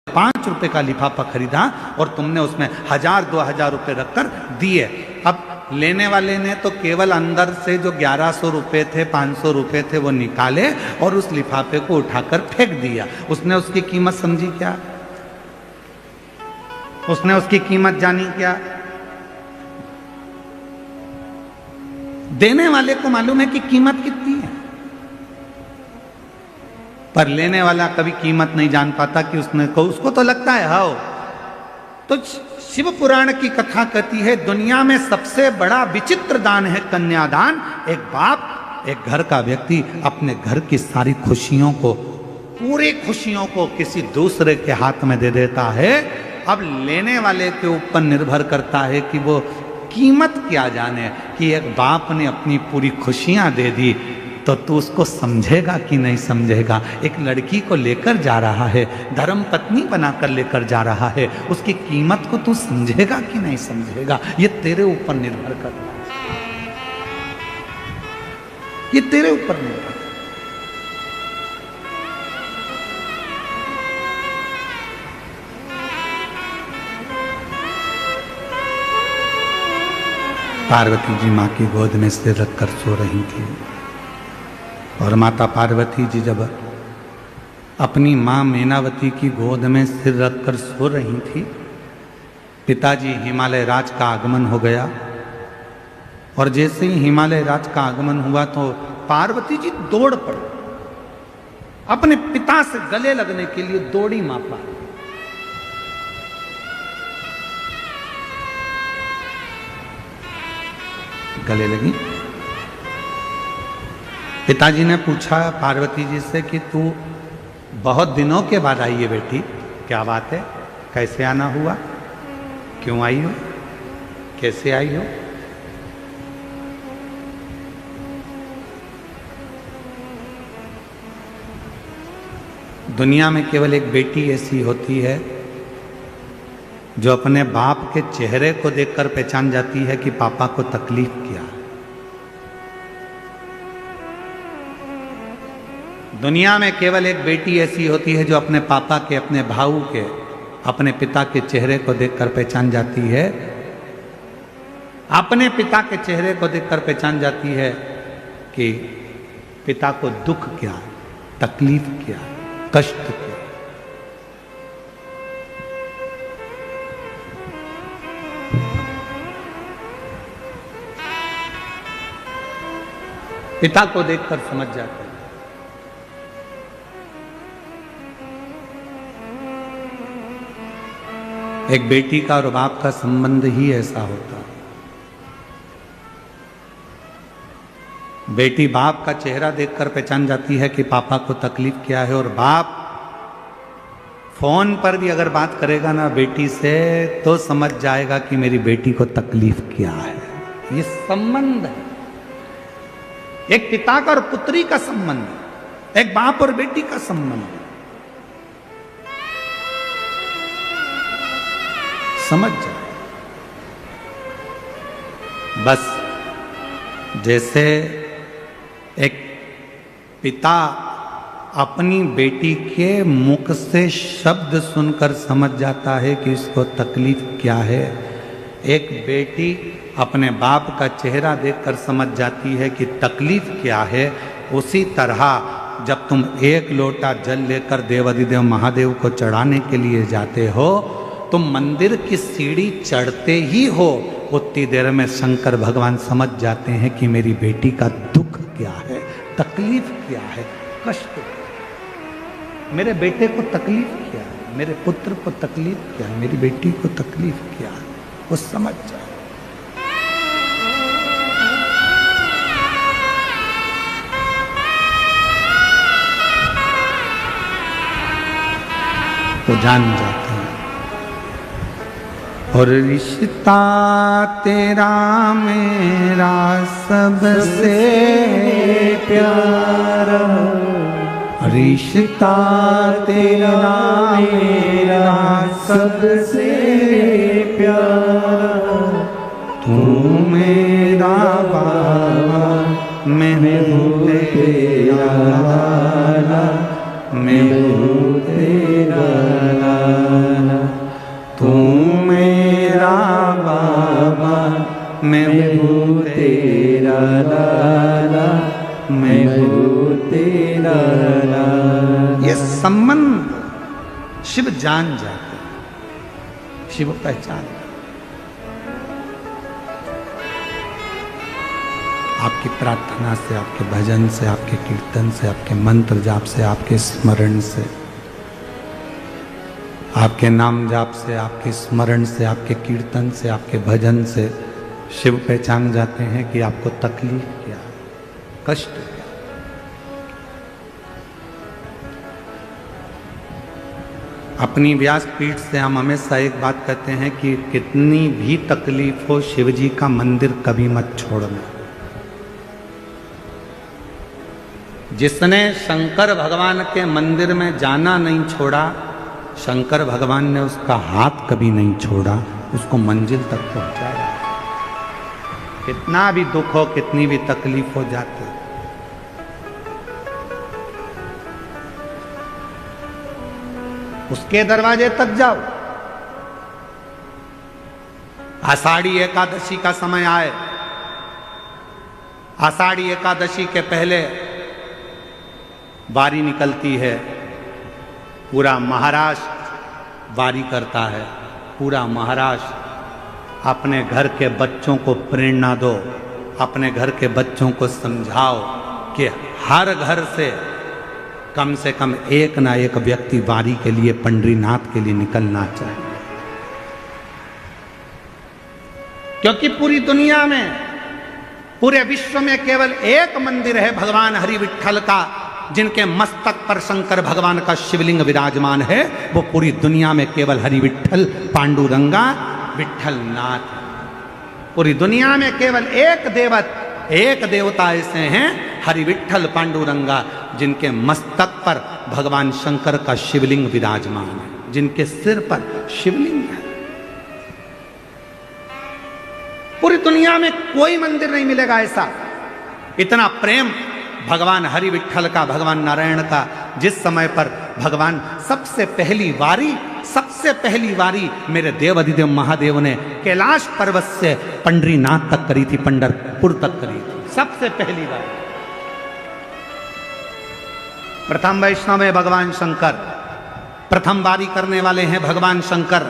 Speaker 1: 5 रुपए का लिफाफा खरीदा और तुमने उसमें 1000-2000 रुपए रखकर दिए। अब लेने वाले ने तो केवल अंदर से जो 1100 रुपए थे, 500 रुपए थे, वो निकाले और उस लिफाफे को उठाकर फेंक दिया। उसने उसकी कीमत समझी क्या? उसने उसकी कीमत जानी क्या? देने वाले को मालूम है कि कीमत कितनी है, पर लेने वाला कभी कीमत नहीं जान पाता कि उसको तो लगता है हाओ। तो शिव पुराण की कथा कहती है दुनिया में सबसे बड़ा विचित्र दान है कन्यादान। एक बाप, एक घर का व्यक्ति अपने घर की सारी खुशियों को, पूरी खुशियों को किसी दूसरे के हाथ में दे देता है। अब लेने वाले के ऊपर निर्भर करता है कि वो कीमत क्या जाने कि एक बाप ने अपनी पूरी खुशियां दे दी, तो तू उसको समझेगा कि नहीं समझेगा। एक लड़की को लेकर जा रहा है, धर्म पत्नी बनाकर लेकर जा रहा है, उसकी कीमत को तू समझेगा कि नहीं समझेगा, ये तेरे ऊपर निर्भर करता है, ये तेरे ऊपर निर्भर करता है। पार्वती जी माँ की गोद में सिर रखकर सो रही थी और माता पार्वती जी जब अपनी माँ मैनावती की गोद में सिर रखकर सो रही थी, पिताजी हिमालय राज का आगमन हो गया। और जैसे ही हिमालय राज का आगमन हुआ तो पार्वती जी दौड़ पड़ी, अपने पिता से गले लगने के लिए दौड़ी माँ पार्वती। गले लगी। पिताजी ने पूछा पार्वती जी से कि तू बहुत दिनों के बाद आई है बेटी, क्या बात है, कैसे आना हुआ, क्यों आई हो, कैसे आई हो? दुनिया में केवल एक बेटी ऐसी होती है जो अपने बाप के चेहरे को देखकर पहचान जाती है कि पापा को तकलीफ क्या है। दुनिया में केवल एक बेटी ऐसी होती है जो अपने पापा के, अपने भाऊ के, अपने पिता के चेहरे को देखकर पहचान जाती है, अपने पिता के चेहरे को देखकर पहचान जाती है कि पिता को दुख क्या है, तकलीफ क्या है, कष्ट क्या है। पिता को देखकर समझ जाते हैं। एक बेटी का और बाप का संबंध ही ऐसा होता है। बेटी बाप का चेहरा देखकर पहचान जाती है कि पापा को तकलीफ क्या है, और बाप फोन पर भी अगर बात करेगा ना बेटी से तो समझ जाएगा कि मेरी बेटी को तकलीफ क्या है। ये संबंध है, एक पिता का और पुत्री का संबंध, एक बाप और बेटी का संबंध। समझ जाए। बस जैसे एक पिता अपनी बेटी के मुख से शब्द सुनकर समझ जाता है कि इसको तकलीफ क्या है, एक बेटी अपने बाप का चेहरा देखकर समझ जाती है कि तकलीफ क्या है। उसी तरह जब तुम एक लोटा जल लेकर देवाधिदेव महादेव को चढ़ाने के लिए जाते हो, तुम मंदिर की सीढ़ी चढ़ते ही हो, उतनी देर में शंकर भगवान समझ जाते हैं कि मेरी बेटी का दुख क्या है, तकलीफ क्या है, कष्ट क्या है, मेरे बेटे को तकलीफ क्या है, मेरे पुत्र को तकलीफ क्या है, मेरी बेटी को तकलीफ क्या है, वो समझ जाए। तो जान जाते हैं। और रिश्ता तेरा मेरा सबसे प्यारा, रिश्ता तेरा मेरा सबसे प्यारा, तू मेरा बाबा मैं हूँ तेरा लाला, मैं हूँ तेरा लाला, तू मेरा बाबा मैं हूँ तेरा
Speaker 2: लाला, मैं हूँ तेरा लाला।
Speaker 1: ये संबंध शिव जान जाते, शिव पहचान। आपकी प्रार्थना से, आपके भजन से, आपके कीर्तन से, आपके मंत्र जाप से, आपके स्मरण से, आपके नाम जाप से, आपके स्मरण से, आपके कीर्तन से, आपके भजन से शिव पहचान जाते हैं कि आपको तकलीफ क्या, कष्ट क्या। अपनी व्यास पीठ से हम हमेशा एक बात कहते हैं कि कितनी भी तकलीफ हो, शिव जी का मंदिर कभी मत छोड़ना। जिसने शंकर भगवान के मंदिर में जाना नहीं छोड़ा, शंकर भगवान ने उसका हाथ कभी नहीं छोड़ा, उसको मंजिल तक पहुंचाया। कितना भी दुख हो, कितनी भी तकलीफ हो जाती, उसके दरवाजे तक जाओ। आषाढ़ी एकादशी का समय आए, आषाढ़ी एकादशी के पहले वारी निकलती है, पूरा महाराष्ट्र वारी करता है। पूरा महाराष्ट्र। अपने घर के बच्चों को प्रेरणा दो, अपने घर के बच्चों को समझाओ कि हर घर से कम एक ना एक व्यक्ति वारी के लिए, पंडरीनाथ के लिए निकलना चाहिए। क्योंकि पूरी दुनिया में, पूरे विश्व में केवल एक मंदिर है भगवान हरि विट्ठल का, जिनके मस्तक पर शंकर भगवान का शिवलिंग विराजमान है। वो पूरी दुनिया में केवल हरि विट्ठल पांडुरंगा विट्ठल नाथ। पूरी दुनिया में केवल एक देवता ऐसे हैं, हरि विट्ठल पांडुरंगा, जिनके मस्तक पर भगवान शंकर का शिवलिंग विराजमान है, जिनके सिर पर शिवलिंग है। पूरी दुनिया में कोई मंदिर नहीं मिलेगा ऐसा। इतना प्रेम भगवान हरि विट्ठल का, भगवान नारायण का। जिस समय पर भगवान सबसे पहली वारी मेरे देव अधिदेव महादेव ने कैलाश पर्वत से पंडरीनाथ तक करी थी, पंढरपुर तक करी थी, सबसे पहली वारी। प्रथम वैष्णव है भगवान शंकर, प्रथम वारी करने वाले हैं भगवान शंकर,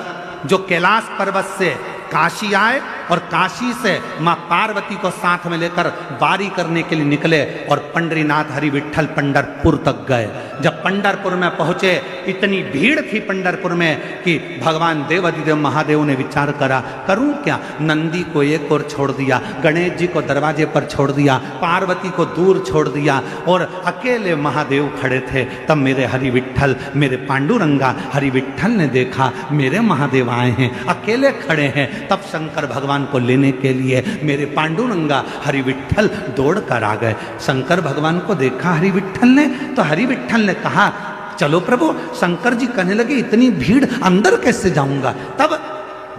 Speaker 1: जो कैलाश पर्वत से काशी आए और काशी से मां पार्वती को साथ में लेकर वारी करने के लिए निकले और पंडरीनाथ हरि विट्ठल पंढरपुर तक गए। जब पंढरपुर में पहुंचे, इतनी भीड़ थी पंढरपुर में कि भगवान देवाधिदेव महादेव ने विचार करा, करूं क्या? नंदी को एक ओर छोड़ दिया, गणेश जी को दरवाजे पर छोड़ दिया, पार्वती को दूर छोड़ दिया और अकेले महादेव खड़े थे। तब मेरे हरि विट्ठल, मेरे पांडुरंगा हरि विट्ठल ने देखा मेरे महादेव आए हैं, अकेले खड़े हैं। तब शंकर भगवान को लेने के लिए मेरे पांडुरंगा हरि विट्ठल दौड़ कर आ गए। शंकर भगवान को देखा हरि विट्ठल ने, तो हरि विट्ठल ने कहा, चलो प्रभु। शंकर जी कहने लगे, इतनी भीड़ अंदर कैसे जाऊंगा? तब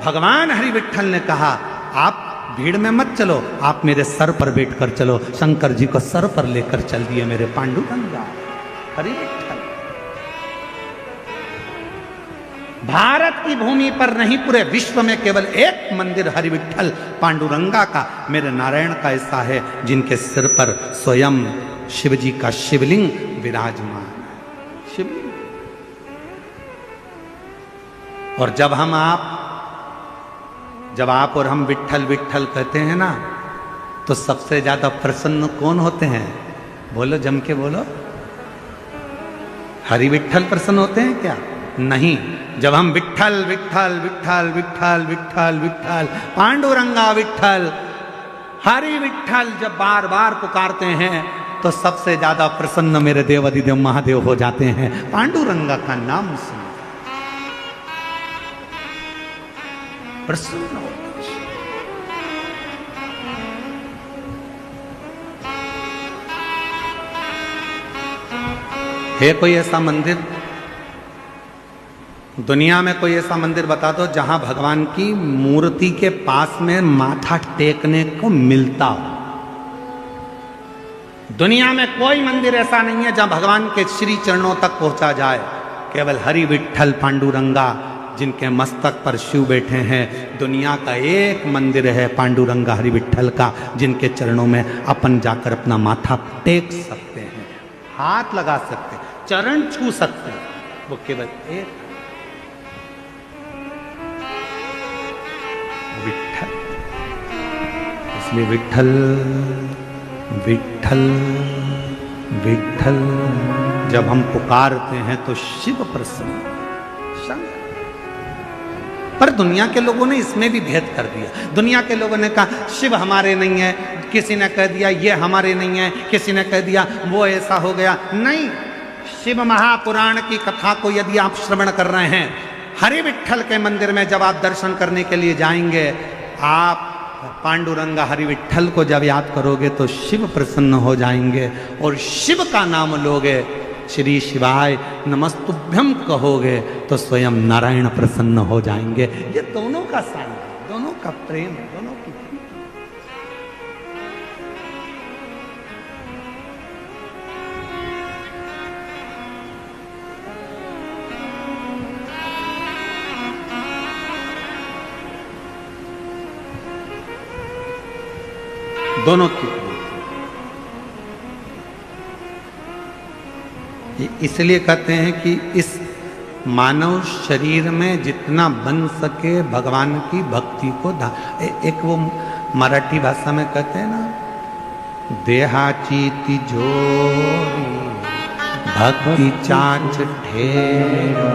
Speaker 1: भगवान हरि विट्ठल ने कहा, आप भीड़ में मत चलो, आप मेरे सर पर बैठ कर चलो। शंकर जी को सर पर लेकर चल दिए मेरे पांडुरंगा हरि विट्ठल। भारत की भूमि पर नहीं, पूरे विश्व में केवल एक मंदिर हरि विट्ठल पांडुरंगा का, मेरे नारायण का ऐसा है, जिनके सिर पर स्वयं शिव जी का शिवलिंग विराजमान है। शिवलिंग। और जब आप और हम विट्ठल विट्ठल कहते हैं ना, तो सबसे ज्यादा प्रसन्न कौन होते हैं? बोलो, जम के बोलो। हरि विट्ठल प्रसन्न होते हैं क्या? नहीं। जब हम विट्ठल विट्ठल विट्ठल विट्ठल विट्ठल विट्ठल पांडुरंगा विट्ठल हरि विट्ठल जब बार बार पुकारते हैं, तो सबसे ज्यादा प्रसन्न मेरे देवाधिदेव महादेव हो जाते हैं। पांडुरंगा का नाम सुन प्रसन्न हो। है कोई ऐसा मंदिर दुनिया में, कोई ऐसा मंदिर बता दो जहां भगवान की मूर्ति के पास में माथा टेकने को मिलता हो? दुनिया में कोई मंदिर ऐसा नहीं है जहां भगवान के श्री चरणों तक पहुंचा जाए। केवल हरि विट्ठल पांडुरंगा जिनके मस्तक पर शिव बैठे हैं। दुनिया का एक मंदिर है पांडुरंग हरि विट्ठल का, जिनके चरणों में अपन जाकर अपना माथा टेक सकते हैं, हाथ लगा सकते हैं, चरण छू सकते हैं, वो केवल एक विट्ठल। इसलिए विट्ठल विट्ठल विट्ठल जब हम पुकारते हैं तो शिव प्रसन्न, शंकर। पर दुनिया के लोगों ने इसमें भी भेद कर दिया। दुनिया के लोगों ने कहा शिव हमारे नहीं है, किसी ने कह दिया ये हमारे नहीं है, किसी ने कह दिया वो ऐसा हो गया। नहीं, शिव महापुराण की कथा को यदि आप श्रवण कर रहे हैं, हरि विट्ठल के मंदिर में जब आप दर्शन करने के लिए जाएंगे, आप पांडुरंग हरि विट्ठल को जब याद करोगे तो शिव प्रसन्न हो जाएंगे। और शिव का नाम लोगे, श्री शिवाय नमस्तुभ्यम कहोगे तो स्वयं नारायण प्रसन्न हो जाएंगे। ये दोनों का साथ है, दोनों का प्रेम है, दोनों की दोनों की। इसलिए कहते हैं कि इस मानव शरीर में जितना बन सके भगवान की भक्ति को एक वो मराठी भाषा में कहते हैं ना, देहाची तिजोरी भक्ति चांच ठेवा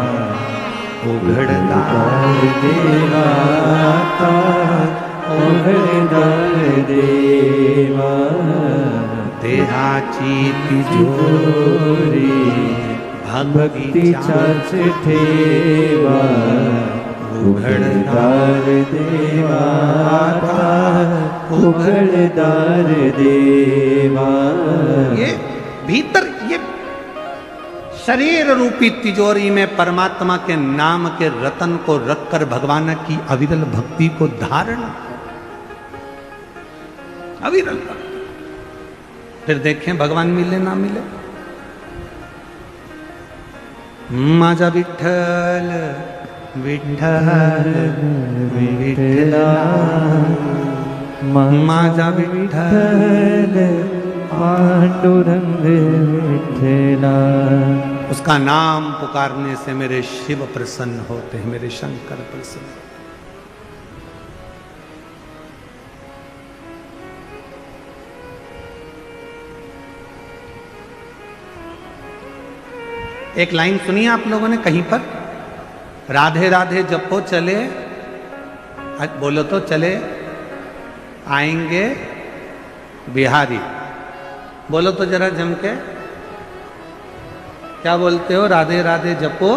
Speaker 1: उघडदार देवाता उघडदार देवा। देहाची तिजोरी भक्ति चांच ठेवा उघडदार देवाता उघडदार देवा। ये भीतर ये शरीर रूपी तिजोरी में परमात्मा के नाम के रतन को रखकर भगवान की अविरल भक्ति को धारण, अविरल। फिर देखें भगवान मिले ना मिले। माझा विठ्ठल विठ्ठल विठ्ठला, माझा विठ्ठल पांडुरंग विठ्ठला। उसका नाम पुकारने से मेरे शिव प्रसन्न होते हैं, मेरे शंकर प्रसन्न। एक लाइन सुनिए आप लोगों ने कहीं पर, राधे राधे जपो चले, बोलो तो चले आएंगे बिहारी। बोलो तो जरा जम के, क्या बोलते हो? राधे राधे जपो,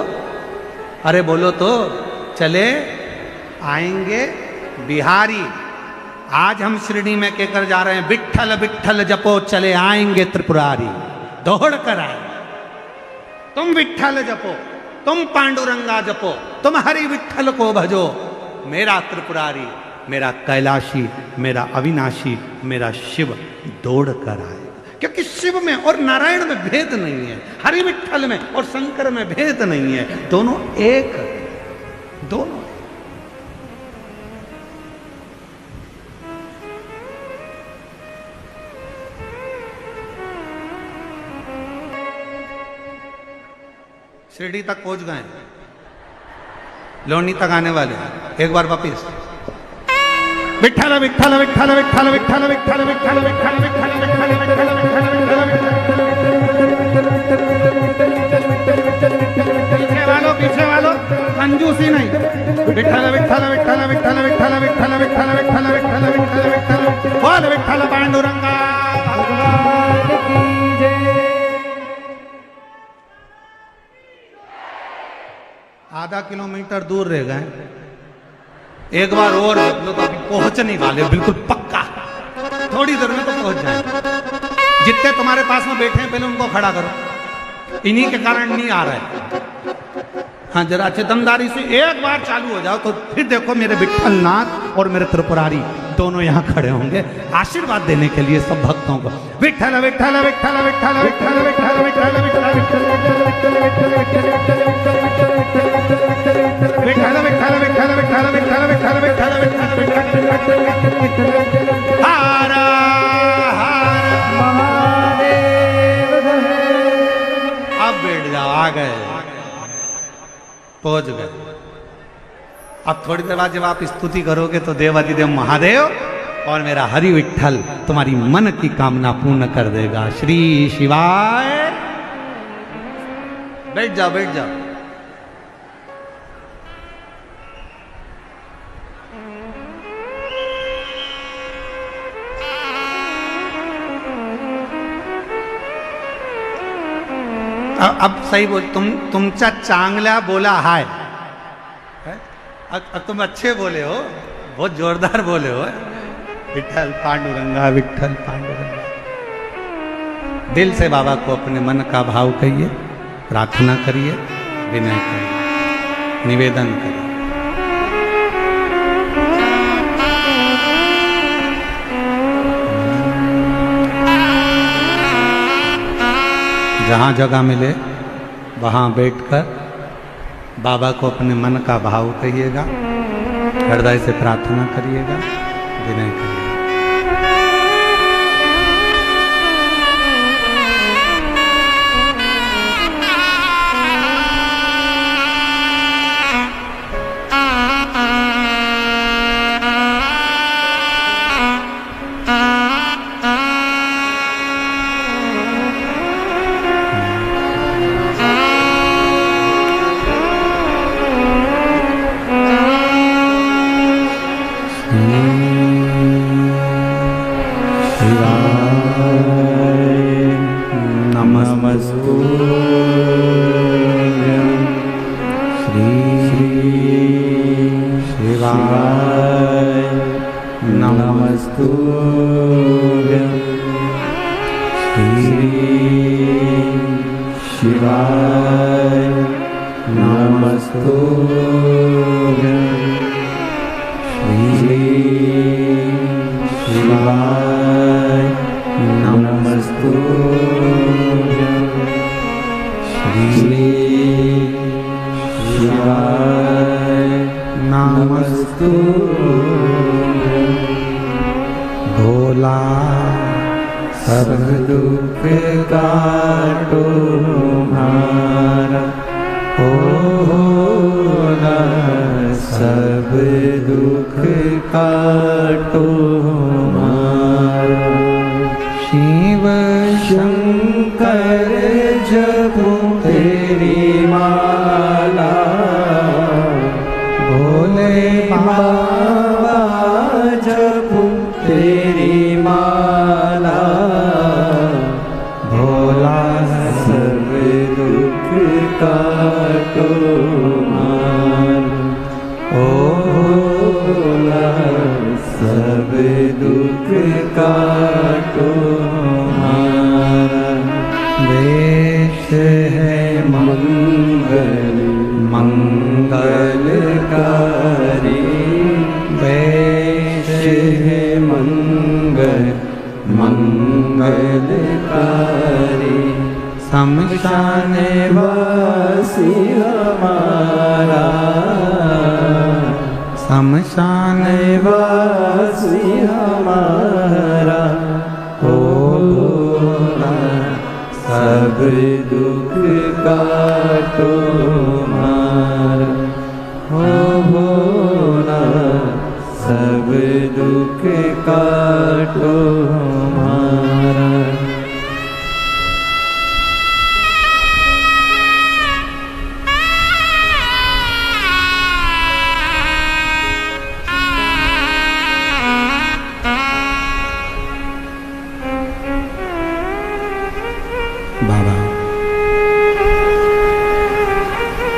Speaker 1: अरे बोलो तो चले आएंगे बिहारी। आज हम शिरडी में कहकर जा रहे हैं, विट्ठल विट्ठल जपो चले आएंगे त्रिपुरारी। दौड़ कर आए, तुम विट्ठल जपो, तुम पांडुरंगा जपो, तुम हरि विट्ठल को भजो। मेरा त्रिपुरारी, मेरा कैलाशी, मेरा अविनाशी, मेरा शिव दौड़ कर आएगा। क्योंकि शिव में और नारायण में भेद नहीं है, हरि विट्ठल में और शंकर में भेद नहीं है, दोनों एक, दोनों। शिरडी तक पहुंच गए, लोनी तक आने वाले। एक बार वापिस, विट्ठल विट्ठल विट्ठल विट्ठल विट्ठल विट्ठल विट्ठल विट्ठल विट्ठल विट्ठल विट्ठल विट्ठल। पीछे वालों कंजूसी नहीं। विट्ठल विट्ठल विट्ठल विट्ठल विट्ठल विट्ठल विट्ठल विट्ठल विट्ठल विट्ठल विट्ठल। बोल विट्ठल पांडुरंगा भगवान की जय। आधा किलोमीटर दूर रह गए, एक बार और बदलो तो अभी पहुंचने वाले, बिल्कुल पक्का थोड़ी देर में तो पहुंच जाए। जितने तुम्हारे पास में बैठे हैं पहले उनको खड़ा करो, इन्हीं के कारण नहीं आ रहा है। हाँ, जरा अच्छे दमदारी से एक बार चालू हो जाओ तो फिर देखो मेरे विट्ठलनाथ और मेरे त्रिपुरारी दोनों यहाँ खड़े होंगे आशीर्वाद देने के लिए सब भक्तों को। विट्ठल विट्ठल विट्ठल विट्ठल विट्ठल विट्ठल विट्ठल विट्ठल विट्ठल विट्ठल विट्ठल विट्ठल विट्ठल विट्ठल विट्ठल विट्ठल विट्ठल आ गए, पहुंच गए। अब थोड़ी देर बाद जब आप स्तुति करोगे तो देवाधिदेव महादेव और मेरा हरि विठ्ठल तुम्हारी मन की कामना पूर्ण कर देगा। श्री शिवाय। बैठ जाओ, बैठ जाओ। अब सही बोल, तुमचा चांगला बोला हाय। अब तुम अच्छे बोले हो, बहुत जोरदार बोले हो। विठ्ठल पांडुरंगा, विठ्ठल पांडुरंगा। दिल से बाबा को अपने मन का भाव कहिए, प्रार्थना करिए, विनय करिए, निवेदन करिए। जहाँ जगह मिले वहाँ बैठकर बाबा को अपने मन का भाव कहिएगा, हृदय से प्रार्थना करिएगा, विनय करिएगा। भोला सब दुख काटो हमारा, भोला सब दुख काटो हमारा। शिव शंकर जपो तेरी माला, भोले बाबा जपो तेरी माला, भोला सब दुख काटो हमारा, ओ भोला सब दुख काटो हमारा। वेश है मंगल मंगलकारी, वेश है मंगल मंगलकारी। शमशान वासी हमारा, शमशान वासी हमारा, ओ भोला सब दुख काटो हमारा, ओ भोला सब दुख काटो हमारा। बाबा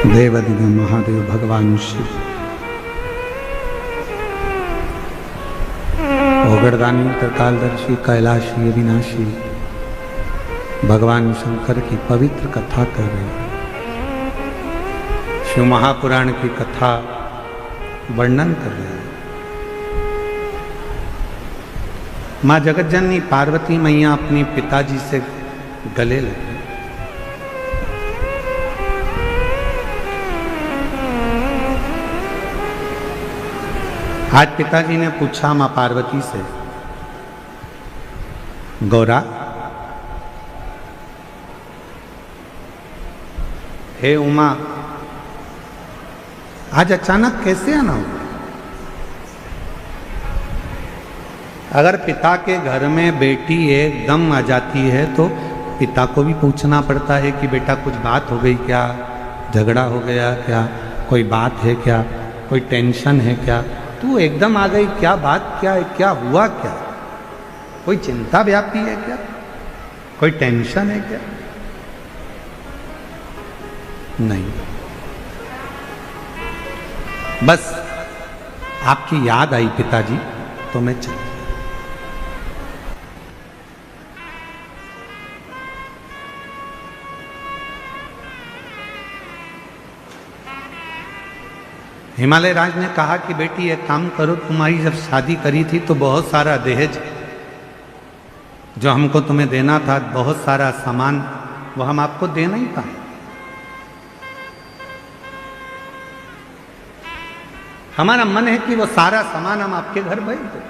Speaker 1: देवाधिदेव महादेव भगवान शिव, ओगड़दानी त्रिकालदर्शी कैलाशी अविनाशी भगवान शंकर की पवित्र कथा कर रहे हैं। शिव महापुराण की कथा वर्णन कर रहे हैं। माँ जगतजननी पार्वती मैया अपने पिताजी से गले लगे। आज पिताजी ने पूछा माँ पार्वती से, गौरा हे उमा, आज अचानक कैसे आना हो? अगर पिता के घर में बेटी एकदम आ जाती है तो पिता को भी पूछना पड़ता है कि बेटा कुछ बात हो गई क्या, झगड़ा हो गया क्या, कोई बात है क्या, कोई टेंशन है क्या, तू एकदम आ गई, क्या बात क्या है, क्या हुआ क्या, कोई चिंता व्यापी है क्या, कोई टेंशन है क्या? नहीं, बस आपकी याद आई पिताजी तो मैं चल। हिमालय राज ने कहा कि बेटी एक काम करो, तुम्हारी जब शादी करी थी तो बहुत सारा दहेज जो हमको तुम्हें देना था, बहुत सारा सामान, वो हम आपको दे नहीं पाए। हमारा मन है कि वो सारा सामान हम आपके घर भेज दें।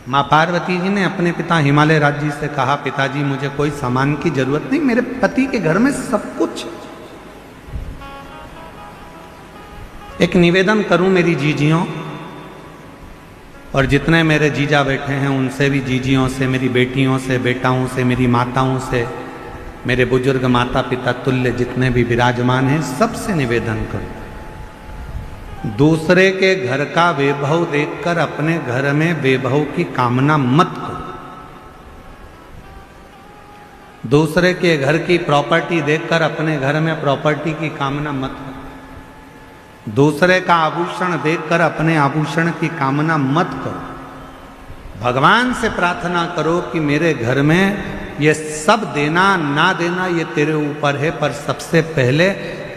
Speaker 1: माँ पार्वती जी ने अपने पिता हिमालय राज जी से कहा, पिताजी मुझे कोई सामान की जरूरत नहीं, मेरे पति के घर में सब कुछ। एक निवेदन करूं मेरी जीजियों, और जितने मेरे जीजा बैठे हैं उनसे भी, जीजियों से, मेरी बेटियों से, बेटाओं से, मेरी माताओं से, मेरे बुजुर्ग माता पिता तुल्य जितने भी विराजमान हैं, सबसे निवेदन करूं, दूसरे के घर का वैभव देखकर अपने घर में वैभव की कामना मत करो। दूसरे के घर की प्रॉपर्टी देखकर अपने घर में प्रॉपर्टी की कामना मत करो। दूसरे का आभूषण देखकर अपने आभूषण की कामना मत करो। भगवान से प्रार्थना करो कि मेरे घर में ये सब देना ना देना ये तेरे ऊपर है, पर सबसे पहले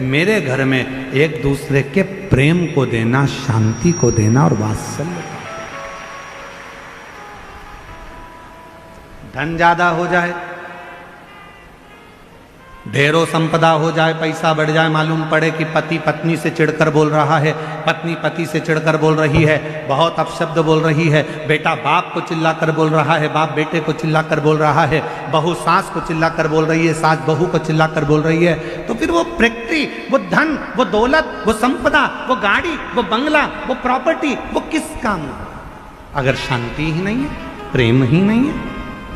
Speaker 1: मेरे घर में एक दूसरे के प्रेम को देना, शांति को देना और वात्सल्य को। धन ज्यादा हो जाए, ढेरों संपदा हो जाए, पैसा बढ़ जाए, मालूम पड़े कि पति पत्नी से चिढ़कर बोल रहा है, पत्नी पति से चिढ़कर बोल रही है, बहुत अपशब्द बोल रही है, बेटा बाप को चिल्लाकर बोल रहा है, बाप बेटे को चिल्लाकर बोल रहा है, बहू सास को चिल्लाकर बोल रही है, सास बहू को चिल्लाकर बोल रही है, तो फिर वो प्रैक्टी, वो धन, वो दौलत, वो संपदा, वो गाड़ी, वो बंगला, वो प्रॉपर्टी, वो किस काम का? अगर शांति ही नहीं है, प्रेम ही नहीं है,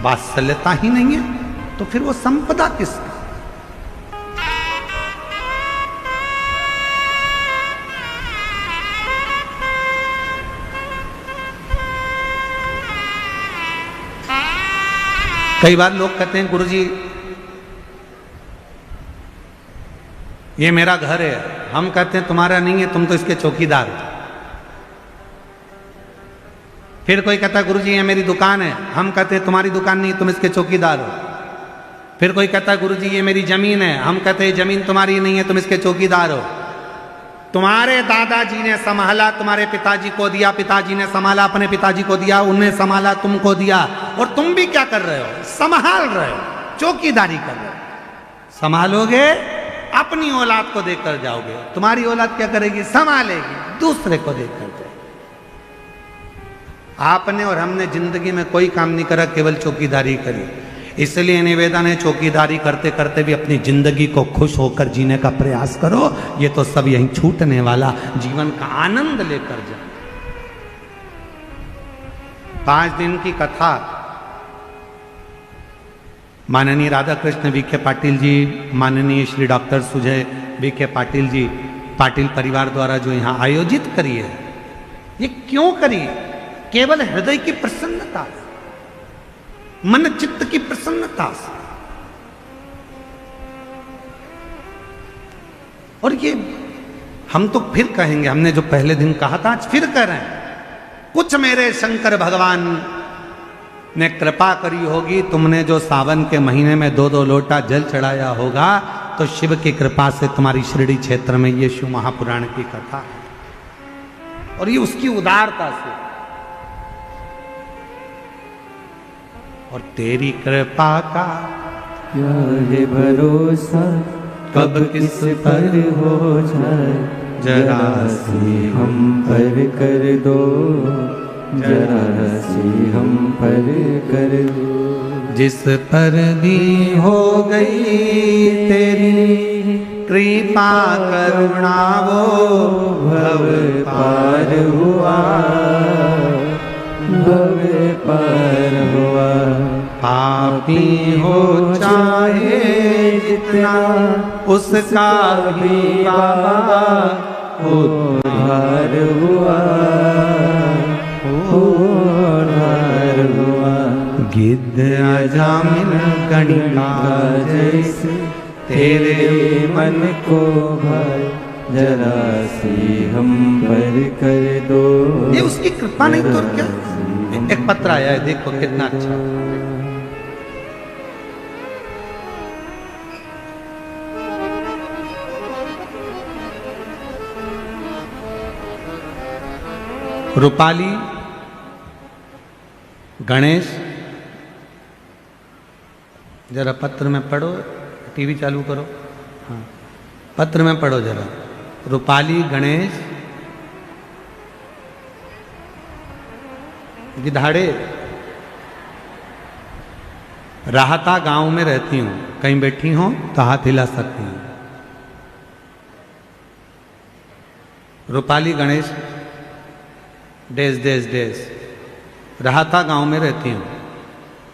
Speaker 1: वात्सल्यता ही नहीं है, तो फिर वो संपदा किसका? कई बार लोग कहते हैं गुरुजी ये मेरा घर है, हम कहते हैं तुम्हारा नहीं है, तुम तो इसके चौकीदार हो। फिर कोई कहता है गुरुजी ये मेरी दुकान है, हम कहते हैं तुम्हारी दुकान नहीं, तुम इसके चौकीदार हो। फिर कोई कहता है गुरुजी ये मेरी जमीन है, हम कहते हैं जमीन तुम्हारी नहीं है, तुम इसके चौकीदार हो। तुम्हारे दादाजी ने संभाला, तुम्हारे पिताजी को दिया, पिताजी ने संभाला, अपने पिताजी को दिया, उन्हें संभाला, तुमको दिया, और तुम भी क्या कर रहे हो? संभाल रहे हो, चौकीदारी कर रहे हो। संभालोगे, अपनी औलाद को देखकर जाओगे, तुम्हारी औलाद क्या करेगी? संभालेगी, दूसरे को देखकर जाएगी। आपने और हमने जिंदगी में कोई काम नहीं करा, केवल चौकीदारी करी। इसलिए निवेदन है, चौकीदारी करते करते भी अपनी जिंदगी को खुश होकर जीने का प्रयास करो। ये तो सब यहीं छूटने वाला, जीवन का आनंद लेकर जाओ। 5 दिन की कथा माननीय राधा कृष्ण वीके पाटिल जी, माननीय श्री डॉक्टर सुजय वीके पाटिल जी, पाटिल परिवार द्वारा जो यहाँ आयोजित करी है, ये क्यों करी? केवल हृदय की प्रसन्नता, मन चित्त की प्रसन्नता से। और ये हम तो फिर कहेंगे, हमने जो पहले दिन कहा था आज फिर कह रहे हैं, कुछ मेरे शंकर भगवान ने कृपा करी होगी, तुमने जो सावन के महीने में 2-2 लोटा जल चढ़ाया होगा, तो शिव की कृपा से तुम्हारी शिरडी क्षेत्र में ये शिव महापुराण की कथा है। और ये उसकी उदारता से, और तेरी कृपा का
Speaker 2: क्या है भरोसा, कब किस पर हो जाए, जरा सी हम पर कर दो, जरा सी हम पर कर दो।
Speaker 1: जिस पर भी हो गई तेरी कृपा करुणा वो
Speaker 2: भव पार हुआ, भव पार हुआ।
Speaker 1: पापी हो चाहे जितना उसका भी बाबा
Speaker 2: उद्धार हुआ, उद्धार हुआ।
Speaker 1: गिद्ध अजामिन गणिका जैसे
Speaker 2: तेरे मन को भाई जरा सी हम पर कर दो।
Speaker 1: ये उसकी कृपा नहीं तो क्या। एक पत्र आया है, देखो कितना अच्छा। रूपाली गणेश, जरा पत्र में पढ़ो, टीवी चालू करो। हाँ, पत्र में पढ़ो जरा। रूपाली गणेश गिधाड़े, राहता गांव में रहती हूँ, कहीं बैठी हो तो हाथ हिला सकती हूँ। रूपाली गणेश डेस डेस डेस, राहता गांव में रहती हूँ।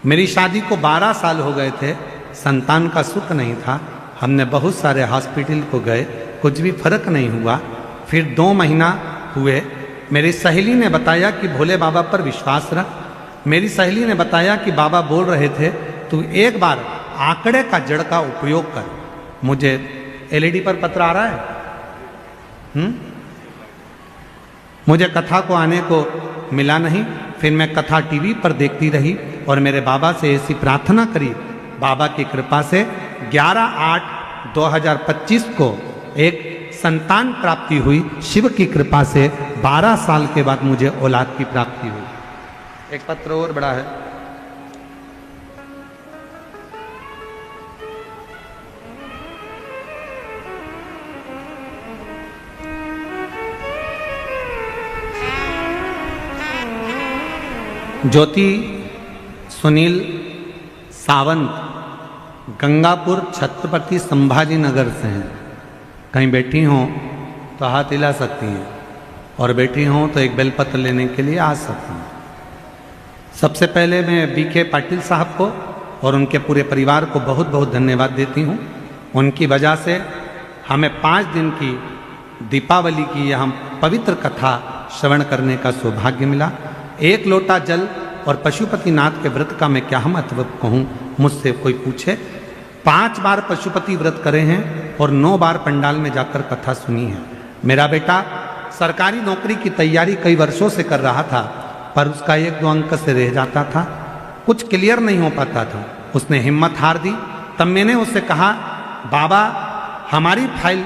Speaker 1: मेरी शादी को 12 साल हो गए थे, संतान का सुख नहीं था। हमने बहुत सारे हॉस्पिटल को गए, कुछ भी फर्क नहीं हुआ। फिर 2 महीना हुए, मेरी सहेली ने बताया कि भोले बाबा पर विश्वास रख। मेरी सहेली ने बताया कि बाबा बोल रहे थे तू एक बार आंकड़े का जड़ का उपयोग कर। मुझे एलईडी पर पत्र आ रहा है। मुझे कथा को आने को मिला नहीं। फिर मैं कथा टीवी पर देखती रही और मेरे बाबा से ऐसी प्रार्थना करी। बाबा की कृपा से 11/8/2025 को एक संतान प्राप्ति हुई। शिव की कृपा से 12 साल के बाद मुझे औलाद की प्राप्ति हुई। एक पत्र और बड़ा है। ज्योति सुनील सावंत गंगापुर छत्रपति संभाजी नगर से हैं। कहीं बैठी हों तो हाथ हिला सकती हैं और बैठी हों तो एक बेलपत्र लेने के लिए आ सकती हैं। सबसे पहले मैं बीके पाटिल साहब को और उनके पूरे परिवार को बहुत बहुत धन्यवाद देती हूँ। उनकी वजह से हमें 5 दिन की दीपावली की यह पवित्र कथा श्रवण करने का सौभाग्य मिला। 1 लोटा जल और पशुपतिनाथ के व्रत का मैं क्या महत्व कहूँ, मुझसे कोई पूछे। 5 बार पशुपति व्रत करे हैं और 9 बार पंडाल में जाकर कथा सुनी है। मेरा बेटा सरकारी नौकरी की तैयारी कई वर्षों से कर रहा था, पर उसका 1-2 अंक से रह जाता था, कुछ क्लियर नहीं हो पाता था। उसने हिम्मत हार दी। तब मैंने उससे कहा, बाबा हमारी फाइल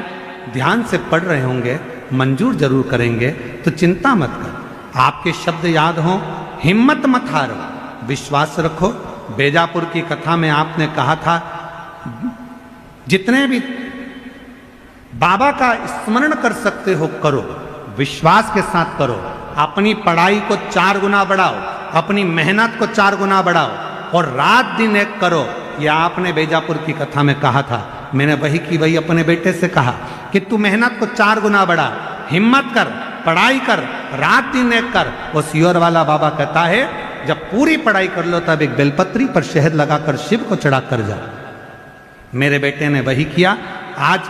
Speaker 1: ध्यान से पढ़ रहे होंगे, मंजूर जरूर करेंगे, तो चिंता मत कर। आपके शब्द याद हों, हिम्मत मत हारो, विश्वास रखो। बेजापुर की कथा में आपने कहा था जितने भी बाबा का स्मरण कर सकते हो करो, विश्वास के साथ करो। अपनी पढ़ाई को 4 गुना बढ़ाओ, अपनी मेहनत को 4 गुना बढ़ाओ और रात दिन एक करो। यह आपने बेजापुर की कथा में कहा था। मैंने वही की वही अपने बेटे से कहा कि तू मेहनत को 4 गुना बढ़ा, हिम्मत कर, पढ़ाई कर, रात दिन एक कर। वो सियोर वाला बाबा कहता है जब पूरी पढ़ाई कर लो तब एक बेलपत्री पर शहद लगाकर शिव को चढ़ा कर जा। मेरे बेटे ने वही किया। आज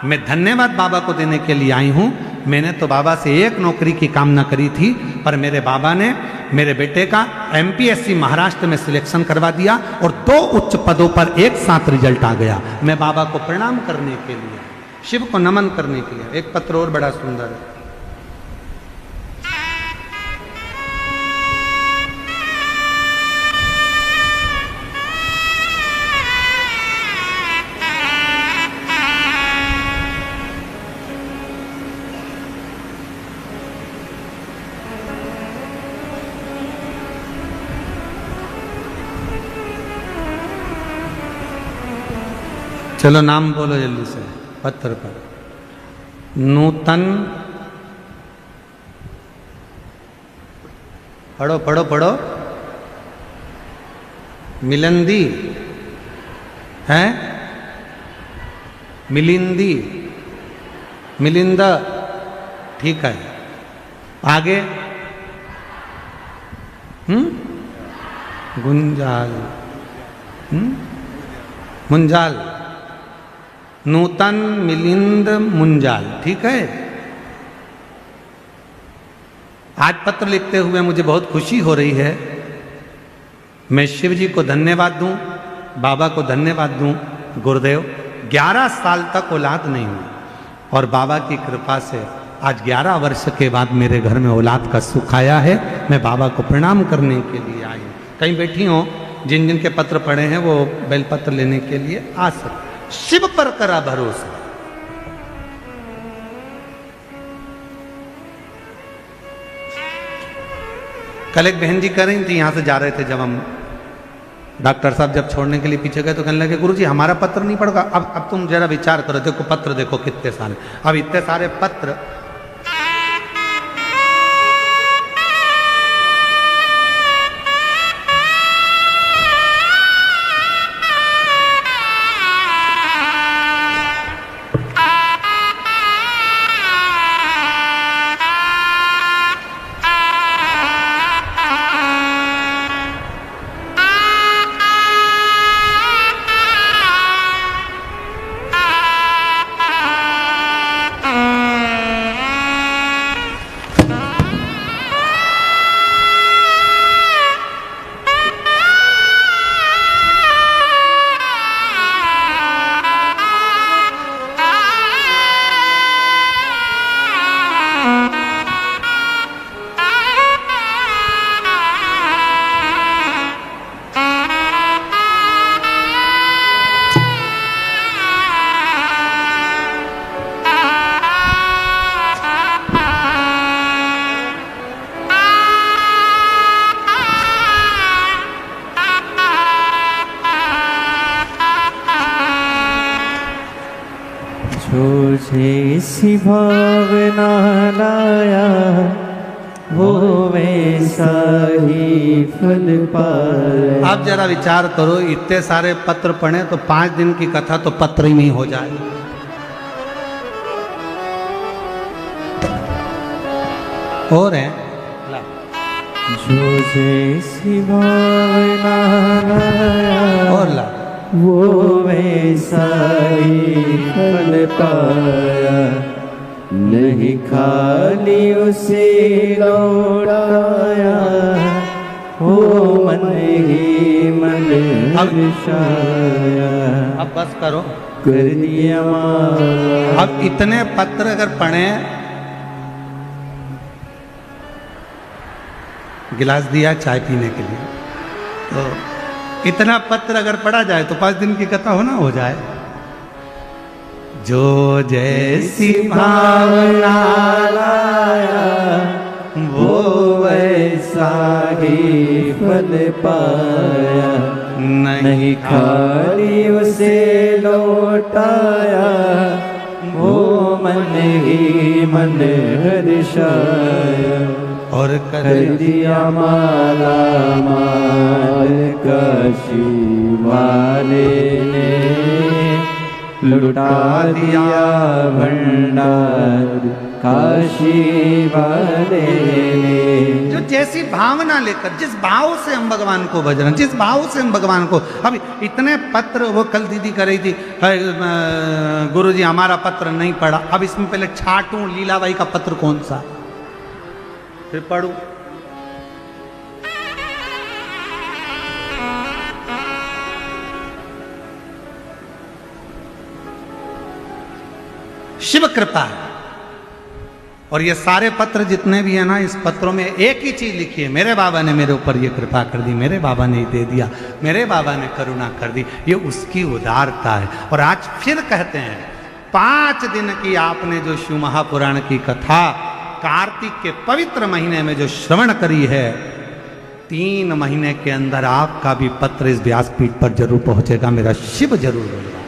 Speaker 1: मैं धन्यवाद बाबा को देने के लिए आई हूँ। मैंने तो बाबा से 1 नौकरी की कामना करी थी, पर मेरे बाबा ने मेरे बेटे का MPSC महाराष्ट्र में सिलेक्शन करवा दिया और 2 उच्च पदों पर एक साथ रिजल्ट आ गया। मैं बाबा को प्रणाम करने के लिए, शिव को नमन करने के लिए। एक पत्र और बड़ा सुंदर है। चलो नाम बोलो जल्दी से पत्र पर। नूतन, पढ़ो पढ़ो पढ़ो। मिलंदी है, मिलिंदी, मिलिंदा, ठीक है। आगे गुंजाल, मुंजाल, नूतन, मिलिंद, मुंजाल, ठीक है। आज पत्र लिखते हुए मुझे बहुत खुशी हो रही है। मैं शिव जी को धन्यवाद दूं, बाबा को धन्यवाद दूं। गुरुदेव 11 साल तक औलाद नहीं हुई और बाबा की कृपा से आज 11 वर्ष के बाद मेरे घर में औलाद का सुख आया है। मैं बाबा को प्रणाम करने के लिए आई। कहीं बैठी हो, जिन जिन के पत्र पड़े हैं वो बेलपत्र लेने के लिए आ सकते। शिव पर करा भरोसा। कल एक बहन जी कर रही थी, यहां से जा रहे थे जब हम, डॉक्टर साहब जब छोड़ने के लिए पीछे गए तो कहने लगे गुरुजी हमारा पत्र नहीं पड़ेगा। अब तुम जरा विचार करो, देखो पत्र देखो कितने सारे, अब इतने सारे पत्र।
Speaker 2: जैसी भावना लाया वो वैसा ही फल पाया।
Speaker 1: आप जरा विचार करो, इतने सारे पत्र पढ़े तो 5 दिन की कथा तो पत्र ही में हो जाए। और है
Speaker 2: जो जैसी भावना लाया
Speaker 1: और ला
Speaker 2: वो वैसा ही फल पाया। नहीं खाली उसे लौटाया वो मन ही मन हर्षाया।
Speaker 1: अब बस करो,
Speaker 2: कर दिया माँ।
Speaker 1: अब इतने पत्र अगर पढ़े, गिलास दिया चाय पीने के लिए, तो इतना पत्र अगर पढ़ा जाए तो 5 दिन की कथा होना हो जाए। जो जैसी भावना
Speaker 2: लाया वो वैसा ही फल पाया। नहीं खाली उसे लौटाया वो मन ही मन हर्षाया।
Speaker 1: और
Speaker 2: कर दिया माला माल काशी वाले ने। लुटा दिया भंडार काशी वाले ने।
Speaker 1: जो जैसी भावना लेकर, जिस भाव से हम भगवान को भज रहे हैं, जिस भाव से हम भगवान को, अब इतने पत्र, वो कल दीदी कर रही थी गुरुजी हमारा पत्र नहीं पढ़ा। अब इसमें पहले छाटूं लीलाबाई का पत्र कौन सा, फिर पढ़ू। शिव कृपा है। और ये सारे पत्र जितने भी है ना, इस पत्रों में एक ही चीज लिखी है, मेरे बाबा ने मेरे ऊपर ये कृपा कर दी, मेरे बाबा ने दे दिया, मेरे बाबा ने करुणा कर दी। ये उसकी उदारता है। और आज फिर कहते हैं 5 दिन की आपने जो शिव महापुराण की कथा कार्तिक के पवित्र महीने में जो श्रवण करी है, 3 महीने के अंदर आपका भी पत्र इस व्यासपीठ पर जरूर पहुंचेगा। मेरा शिव जरूर होगा,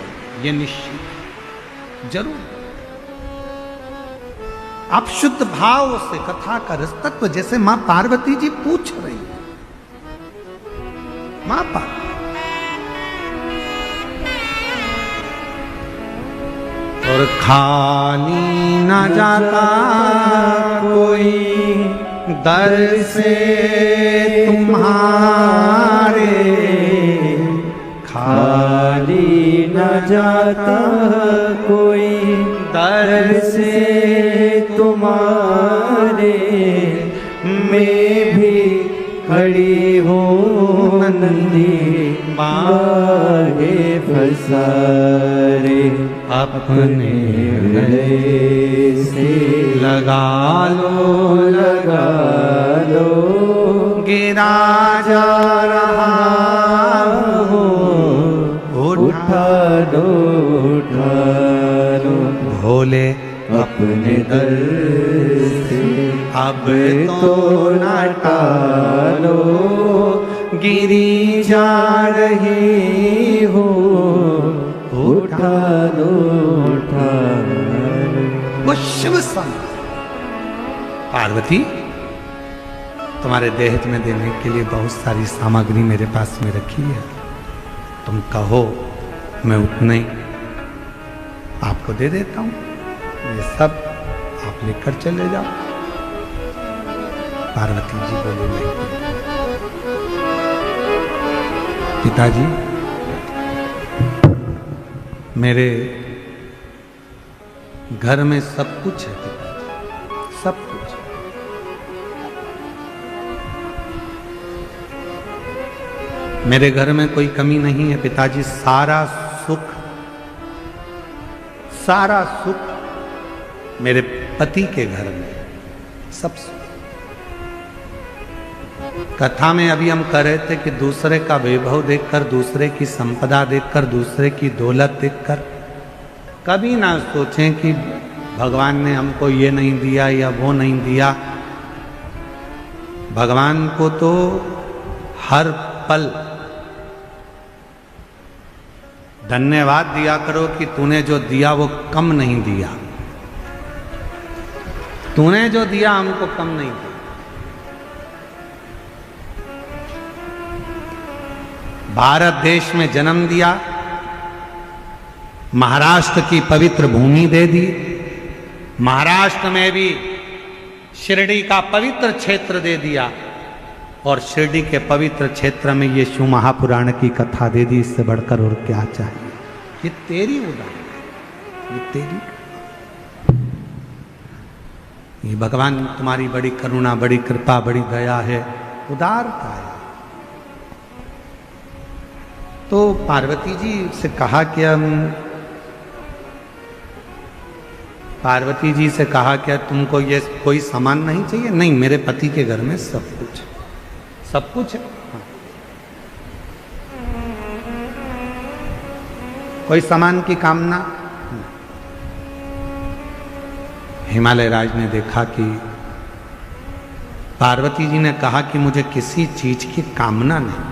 Speaker 1: ये निश्चित जरूर। आप शुद्ध भाव से कथा का रस तत्व, जैसे मां पार्वती जी पूछ रही, मां पार्वती और खाली न जाता कोई दर से तुम्हारे,
Speaker 2: खाली न जाता कोई दर से तुम्हारे। मैं भी खड़ी हूँ नंदी बाहे फसारे, अपने हृदय से
Speaker 1: लगा
Speaker 2: लगा लो,
Speaker 1: गिरा जा रहा
Speaker 2: हो उठा दो
Speaker 1: भोले
Speaker 2: अपने दर से,
Speaker 1: अब तो न टालो, गिरी जा रही हो
Speaker 2: उठा लो।
Speaker 1: वो शिव संग पार्वती, तुम्हारे देह में देने के लिए बहुत सारी सामग्री मेरे पास में रखी है, तुम कहो मैं उतने ही आपको दे देता हूं, ये सब आप लेकर चले जाओ। पार्वती जी बोले नहीं। पिताजी, मेरे घर में सब कुछ है पिताजी, सब कुछ। मेरे घर में कोई कमी नहीं है पिताजी, सारा सुख मेरे पति के घर में, सब सुख। कथा में अभी हम कह रहे थे कि दूसरे का वैभव देखकर, दूसरे की संपदा देखकर, दूसरे की दौलत देखकर कभी ना सोचें कि भगवान ने हमको ये नहीं दिया या वो नहीं दिया। भगवान को तो हर पल धन्यवाद दिया करो कि तूने जो दिया वो कम नहीं दिया, तूने जो दिया हमको कम नहीं दिया। भारत देश में जन्म दिया, महाराष्ट्र की पवित्र भूमि दे दी, महाराष्ट्र में भी शिरडी का पवित्र क्षेत्र दे दिया, और शिरडी के पवित्र क्षेत्र में ये शिव महापुराण की कथा दे दी। इससे बढ़कर और क्या चाहिए? ये तेरी उदाहरण है, ये तेरी, ये भगवान तुम्हारी बड़ी करुणा, बड़ी कृपा, बड़ी दया है, उदारता है। तो पार्वती जी से कहा कि पार्वती जी से कहा क्या तुमको ये कोई सामान नहीं चाहिए? नहीं, मेरे पति के घर में सब कुछ, सब कुछ है। हाँ। कोई सामान की कामना? हिमालय राज ने देखा कि पार्वती जी ने कहा कि मुझे किसी चीज की कामना नहीं,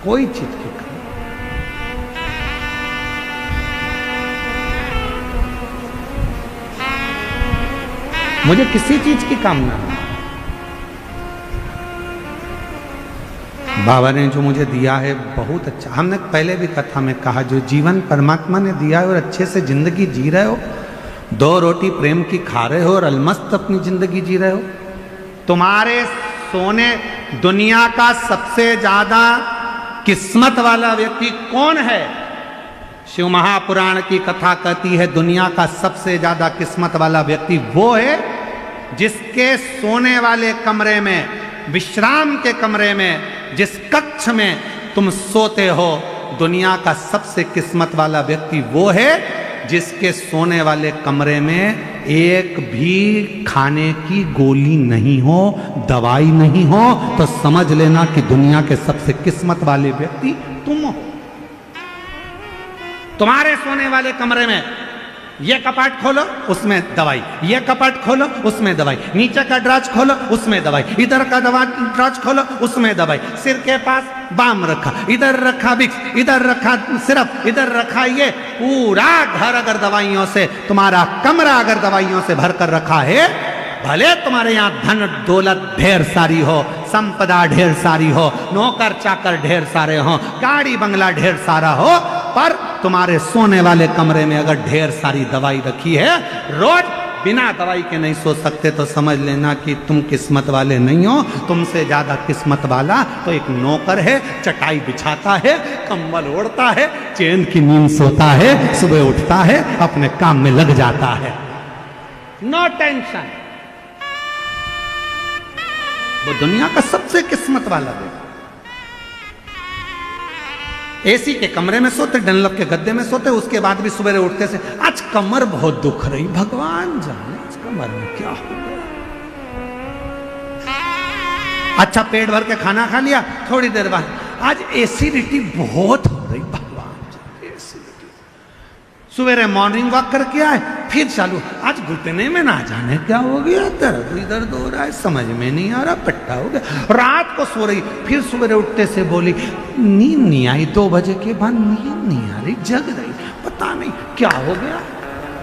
Speaker 1: कोई चीज की कामना। मुझे किसी चीज की कामना नहीं। बाबा ने जो मुझे दिया है बहुत अच्छा। हमने पहले भी कथा में कहा, जो जीवन परमात्मा ने दिया है और अच्छे से जिंदगी जी रहे हो, 2 रोटी प्रेम की खा रहे हो और अलमस्त अपनी जिंदगी जी रहे हो। तुम्हारे सोने दुनिया का सबसे ज्यादा किस्मत वाला व्यक्ति कौन है? शिव महापुराण की कथा कहती है दुनिया का सबसे ज्यादा किस्मत वाला व्यक्ति वो है जिसके सोने वाले कमरे में, विश्राम के कमरे में, जिस कक्ष में तुम सोते हो, दुनिया का सबसे किस्मत वाला व्यक्ति वो है जिसके सोने वाले कमरे में एक भी खाने की गोली नहीं हो, दवाई नहीं हो, तो समझ लेना कि दुनिया के सबसे किस्मत वाले व्यक्ति तुम हो। तुम्हारे सोने वाले कमरे में ये कपाट खोलो उसमें दवाई, ये कपाट खोलो उसमें दवाई, नीचे का ड्राज खोलो उसमें दवाई, इधर का ड्राज खोलो उसमें दवाई, सिर के पास बाम रखा, इधर रखा विक्स, इधर रखा सिरप, इधर रखा ये, पूरा घर अगर दवाइयों से, तुम्हारा कमरा अगर दवाइयों से भरकर रखा है, भले तुम्हारे यहाँ धन दौलत ढेर सारी हो, संपदा ढेर सारी हो, नौकर चाकर ढेर सारे हो, गाड़ी बंगला ढेर सारा हो, पर तुम्हारे सोने वाले कमरे में अगर ढेर सारी दवाई रखी है, रोज बिना दवाई के नहीं सो सकते, तो समझ लेना कि तुम किस्मत वाले नहीं हो। तुमसे ज्यादा किस्मत वाला तो एक नौकर है, चटाई बिछाता है, कंबल ओढ़ता है, चैन की नींद सोता है, सुबह उठता है, अपने काम में लग जाता है, नो टेंशन। वो दुनिया का सबसे किस्मत वाला है। एसी के कमरे में सोते, डनलप के गद्दे में सोते, उसके बाद भी सुबह उठते से आज कमर बहुत दुख रही, भगवान जाने इस कमर में क्या हो गया। अच्छा पेट भर के खाना खा लिया, थोड़ी देर बाद आज एसिडिटी बहुत हो रही, भगवान जाने एसिडिटी। सवेरे मॉर्निंग वॉक करके आए, फिर चालू, आज घुटने में ना जाने क्या हो गया, दर्द हो रहा है, समझ में नहीं आ रहा, पट्टा हो गया। रात को सो रही, फिर सुबह उठते से बोली नींद नहीं आई, 2 बजे के बाद नींद नहीं आ रही, जग रही, पता नहीं क्या हो गया।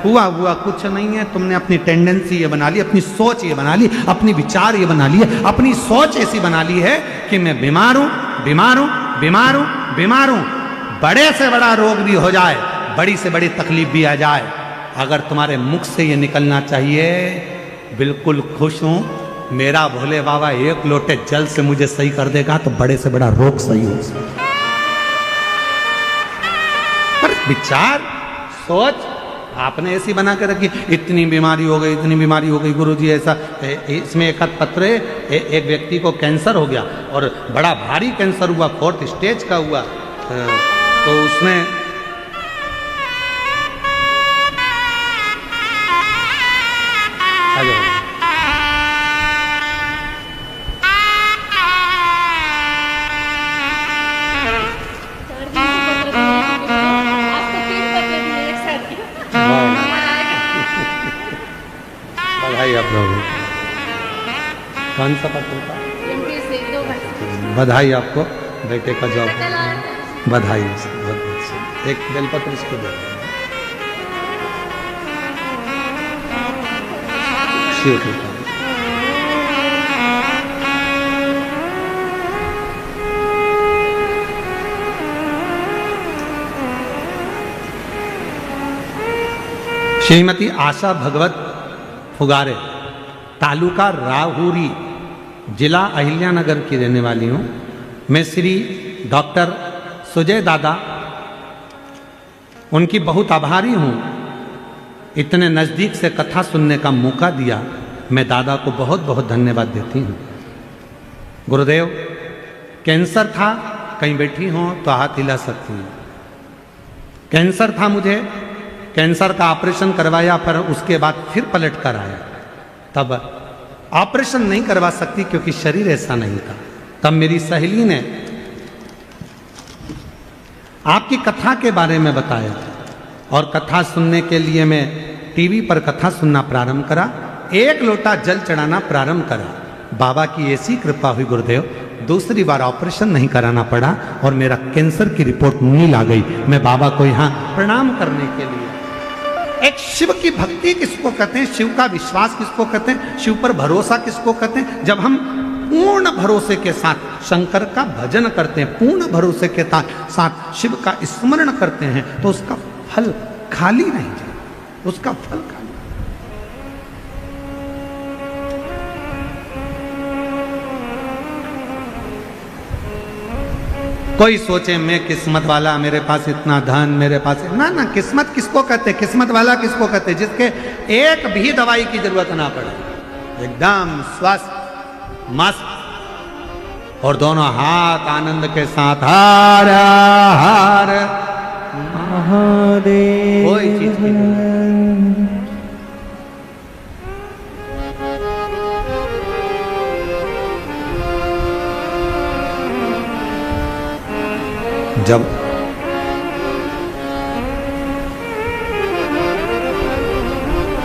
Speaker 1: हुआ कुछ नहीं है, तुमने अपनी टेंडेंसी ये बना ली, अपनी सोच ये बना ली, अपनी विचार ये बना ली है, अपनी सोच ऐसी बना ली है कि मैं बीमार हूं, बीमार हूं, बीमार हूं, बीमार हूं। बड़े से बड़ा रोग भी हो जाए, बड़ी से बड़ी तकलीफ भी आ जाए, अगर तुम्हारे मुख से ये निकलना चाहिए बिल्कुल खुश हूं, मेरा भोले बाबा 1 लोटे जल से मुझे सही कर देगा, तो बड़े से बड़ा रोग सही हो सकता। पर विचार सोच आपने ऐसी बना के रखी, इतनी बीमारी हो गई, इतनी बीमारी हो गई गुरुजी, ऐसा इसमें एक पत्र है, एक व्यक्ति को कैंसर हो गया और बड़ा भारी कैंसर हुआ, 4th स्टेज का हुआ, तो उसने बधाई आप लोगों को। कौन सा पत्र था? बधाई आपको, बेटे का जॉब, बधाई बहुत बहुत। एक बेलपत्र इसको दे, शिव कृपा। श्रीमती आशा भगवत फुगारे, तालुका राहुरी, जिला अहिल्यानगर की रहने वाली हूँ। मैं श्री डॉक्टर सुजय दादा, उनकी बहुत आभारी हूँ, इतने नज़दीक से कथा सुनने का मौका दिया। मैं दादा को बहुत बहुत धन्यवाद देती हूँ। गुरुदेव, कैंसर था, कहीं बैठी हो तो हाथ हिला सकती हूँ। कैंसर था मुझे, कैंसर का ऑपरेशन करवाया, पर उसके बाद फिर पलट कर आया। तब ऑपरेशन नहीं करवा सकती क्योंकि शरीर ऐसा नहीं था। तब मेरी सहेली ने आपकी कथा के बारे में बताया और कथा सुनने के लिए मैं टीवी पर कथा सुनना प्रारंभ करा, 1 लोटा जल चढ़ाना प्रारंभ करा। बाबा की ऐसी कृपा हुई गुरुदेव, दूसरी बार ऑपरेशन नहीं कराना पड़ा और मेरा कैंसर की रिपोर्ट नील आ गई। मैं बाबा को यहाँ प्रणाम करने के लिए, एक शिव की भक्ति किसको कहते हैं, शिव का विश्वास किसको कहते हैं, शिव पर भरोसा किसको कहते हैं, जब हम पूर्ण भरोसे के साथ शंकर का भजन करते हैं, पूर्ण भरोसे के साथ शिव का स्मरण करते हैं, तो उसका फल खाली नहीं जाता, उसका फल खाली। कोई सोचे मैं किस्मत वाला, मेरे पास इतना धन, मेरे पास ना ना, किस्मत किसको कहते, किस्मत वाला किसको कहते, जिसके एक भी दवाई की जरूरत ना पड़े, एकदम स्वस्थ मस्त, और दोनों हाथ आनंद के साथ हर हर महादेव, कोई चीज की जब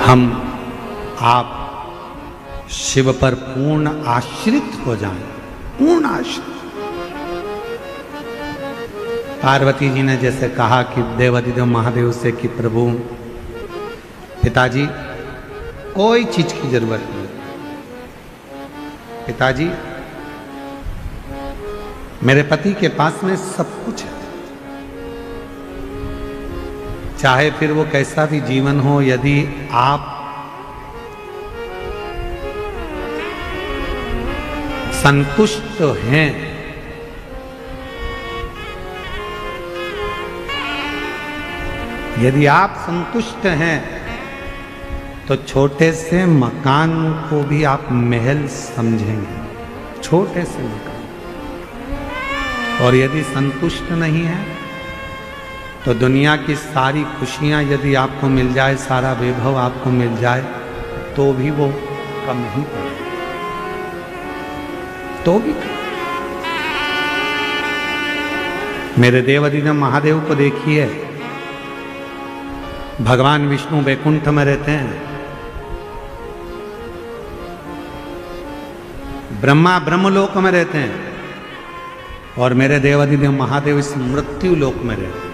Speaker 1: हम आप शिव पर पूर्ण आश्रित हो जाएं, पूर्ण आश्रित। पार्वती जी ने जैसे कहा कि देवाधिदेव महादेव से कि प्रभु पिताजी कोई चीज की जरूरत नहीं, पिताजी मेरे पति के पास में सब कुछ है, चाहे फिर वो कैसा भी जीवन हो, यदि आप संतुष्ट हैं, यदि आप संतुष्ट हैं तो छोटे से मकान को भी आप महल समझेंगे, छोटे से मकान। और यदि संतुष्ट नहीं है तो दुनिया की सारी खुशियां यदि आपको मिल जाए, सारा वैभव आपको मिल जाए, तो भी वो कम ही पड़े, तो भी। मेरे देवाधिदेव महादेव को देखिए, भगवान विष्णु वैकुंठ में रहते हैं, ब्रह्मा ब्रह्मलोक में रहते हैं, और मेरे देवाधिदेव महादेव इस मृत्यु लोक में रहते हैं,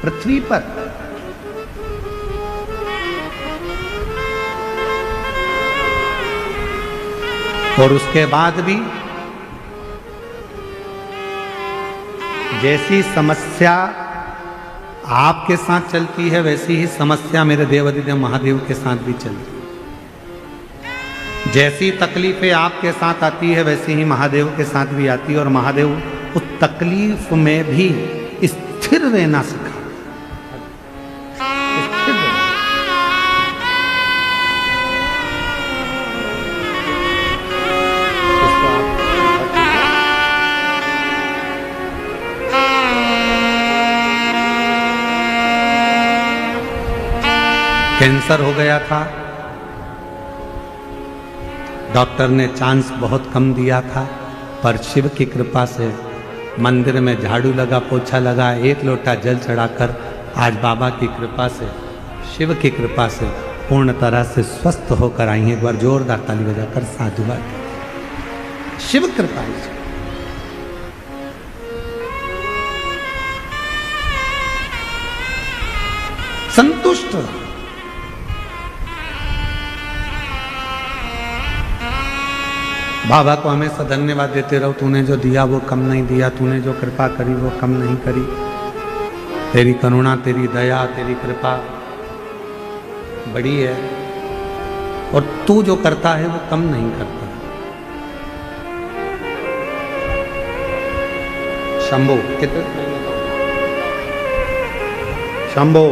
Speaker 1: पृथ्वी पर। और उसके बाद भी जैसी समस्या आपके साथ चलती है, वैसी ही समस्या मेरे देवाधिदेव महादेव के साथ भी चलती है। जैसी तकलीफें आपके साथ आती है, वैसी ही महादेव के साथ भी आती है। और महादेव उस तकलीफ में भी स्थिर रहना सिखा, स्थिर रहना। कैंसर हो गया था, डॉक्टर ने चांस बहुत कम दिया था, पर शिव की कृपा से मंदिर में झाड़ू लगा, पोछा लगा, एक लोटा जल चढ़ाकर आज बाबा की कृपा से, शिव की कृपा से पूर्ण तरह से स्वस्थ होकर आई हैं। एक बार जोरदार ताली बजाकर साधुवाद। शिव कृपा है। संतुष्ट बाबा को हमेशा धन्यवाद देते रहो, तूने जो दिया वो कम नहीं दिया, तूने जो कृपा करी वो कम नहीं करी। तेरी करुणा, तेरी दया, तेरी कृपा बड़ी है, और तू जो करता है वो कम नहीं करता। शंभो कितने शंभो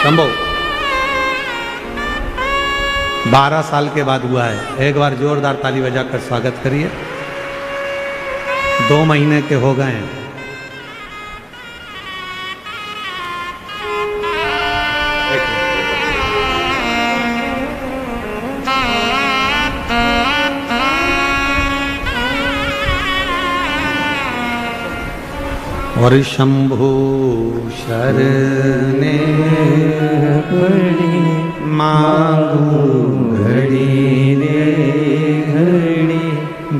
Speaker 1: शंभो 12 साल के बाद हुआ है। एक बार जोरदार ताली बजाकर स्वागत करिए। 2 महीने के हो गए हैं। और शंभु शरणे पड़ी मांगू घड़ी रे घड़ी,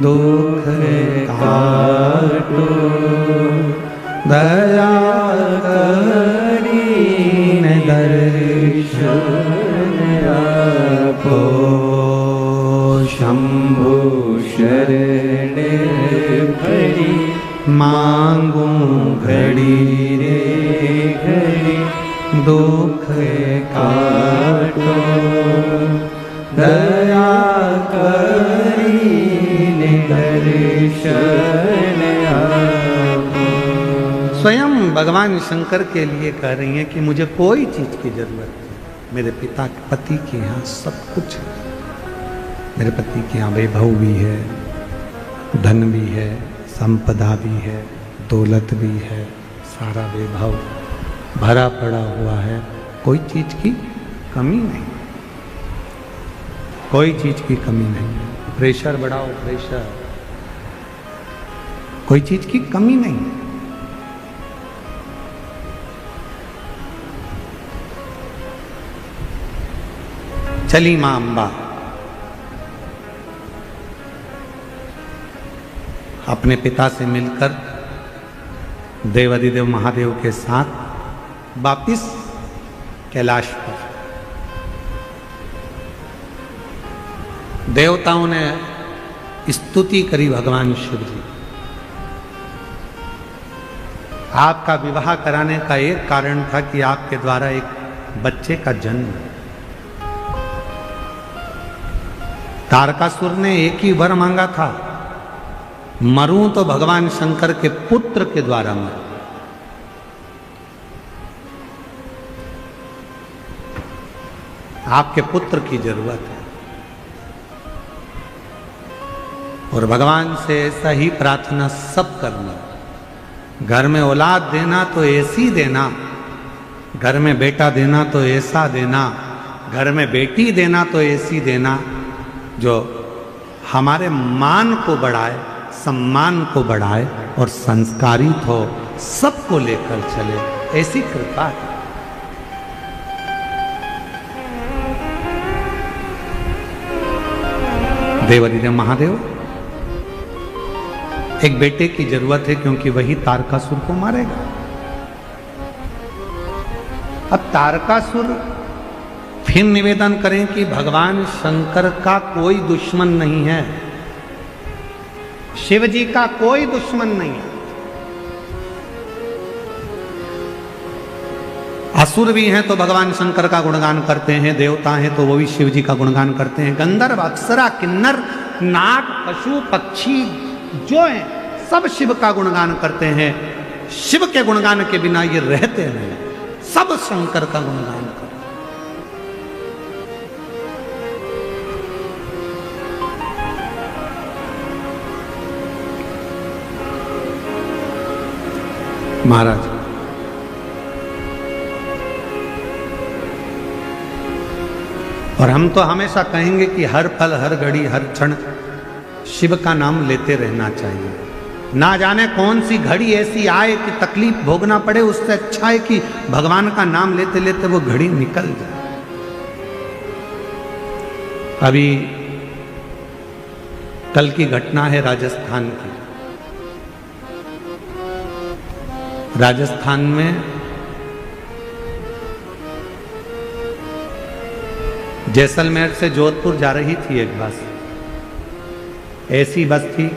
Speaker 1: दुख काटो दया करी ने दर्शन आपो। शंभु शरणे पड़ी मांगू घड़ी रे घड़ी, दुख काटो दया करी ने दर्शन आपो। स्वयं भगवान शंकर के लिए कह रही हैं कि मुझे कोई चीज की जरूरत नहीं। मेरे पिता पति के यहाँ सब कुछ है। मेरे पति के यहाँ वैभव भी है, धन भी है, संपदा भी है, दौलत भी है, सारा वैभव भरा पड़ा हुआ है। कोई चीज की कमी नहीं, कोई चीज की कमी नहीं। प्रेशर बढ़ाओ, प्रेशर, कोई चीज की कमी नहीं। चली मां अंबा अपने पिता से मिलकर देवाधिदेव महादेव के साथ वापिस कैलाश पर। देवताओं ने स्तुति करी भगवान शिव जी। आपका विवाह कराने का एक कारण था कि आपके द्वारा एक बच्चे का जन्म। तारकासुर ने एक ही वर मांगा था, मरूं तो भगवान शंकर के पुत्र के द्वारा मरूं। आपके पुत्र की जरूरत है और भगवान से ऐसा ही प्रार्थना सब करना। घर में औलाद देना तो ऐसी देना, घर में बेटा देना तो ऐसा देना, घर में बेटी देना तो ऐसी देना जो हमारे मान को बढ़ाए, सम्मान को बढ़ाए और संस्कारित हो, सबको लेकर चले, ऐसी कृपा है। देवादिदेव महादेव एक बेटे की जरूरत है क्योंकि वही तारकासुर को मारेगा। अब तारकासुर फिर निवेदन करें कि भगवान शंकर का कोई दुश्मन नहीं है, शिव जी का कोई दुश्मन नहीं है। असुर भी हैं तो भगवान शंकर का गुणगान करते हैं, देवता हैं तो वो भी शिव जी का गुणगान करते हैं। गंधर्व, अप्सरा, किन्नर, नाग, पशु, पक्षी जो हैं सब शिव का गुणगान करते हैं। शिव के गुणगान के बिना ये रहते नहीं, सब शंकर का गुणगान करते। महाराज और हम तो हमेशा कहेंगे कि हर पल, हर घड़ी, हर क्षण शिव का नाम लेते रहना चाहिए। ना जाने कौन सी घड़ी ऐसी आए कि तकलीफ भोगना पड़े, उससे अच्छा है कि भगवान का नाम लेते लेते वो घड़ी निकल जाए। अभी कल की घटना है राजस्थान की। राजस्थान में जैसलमेर से जोधपुर जा रही थी एक बस, ऐसी बस थी,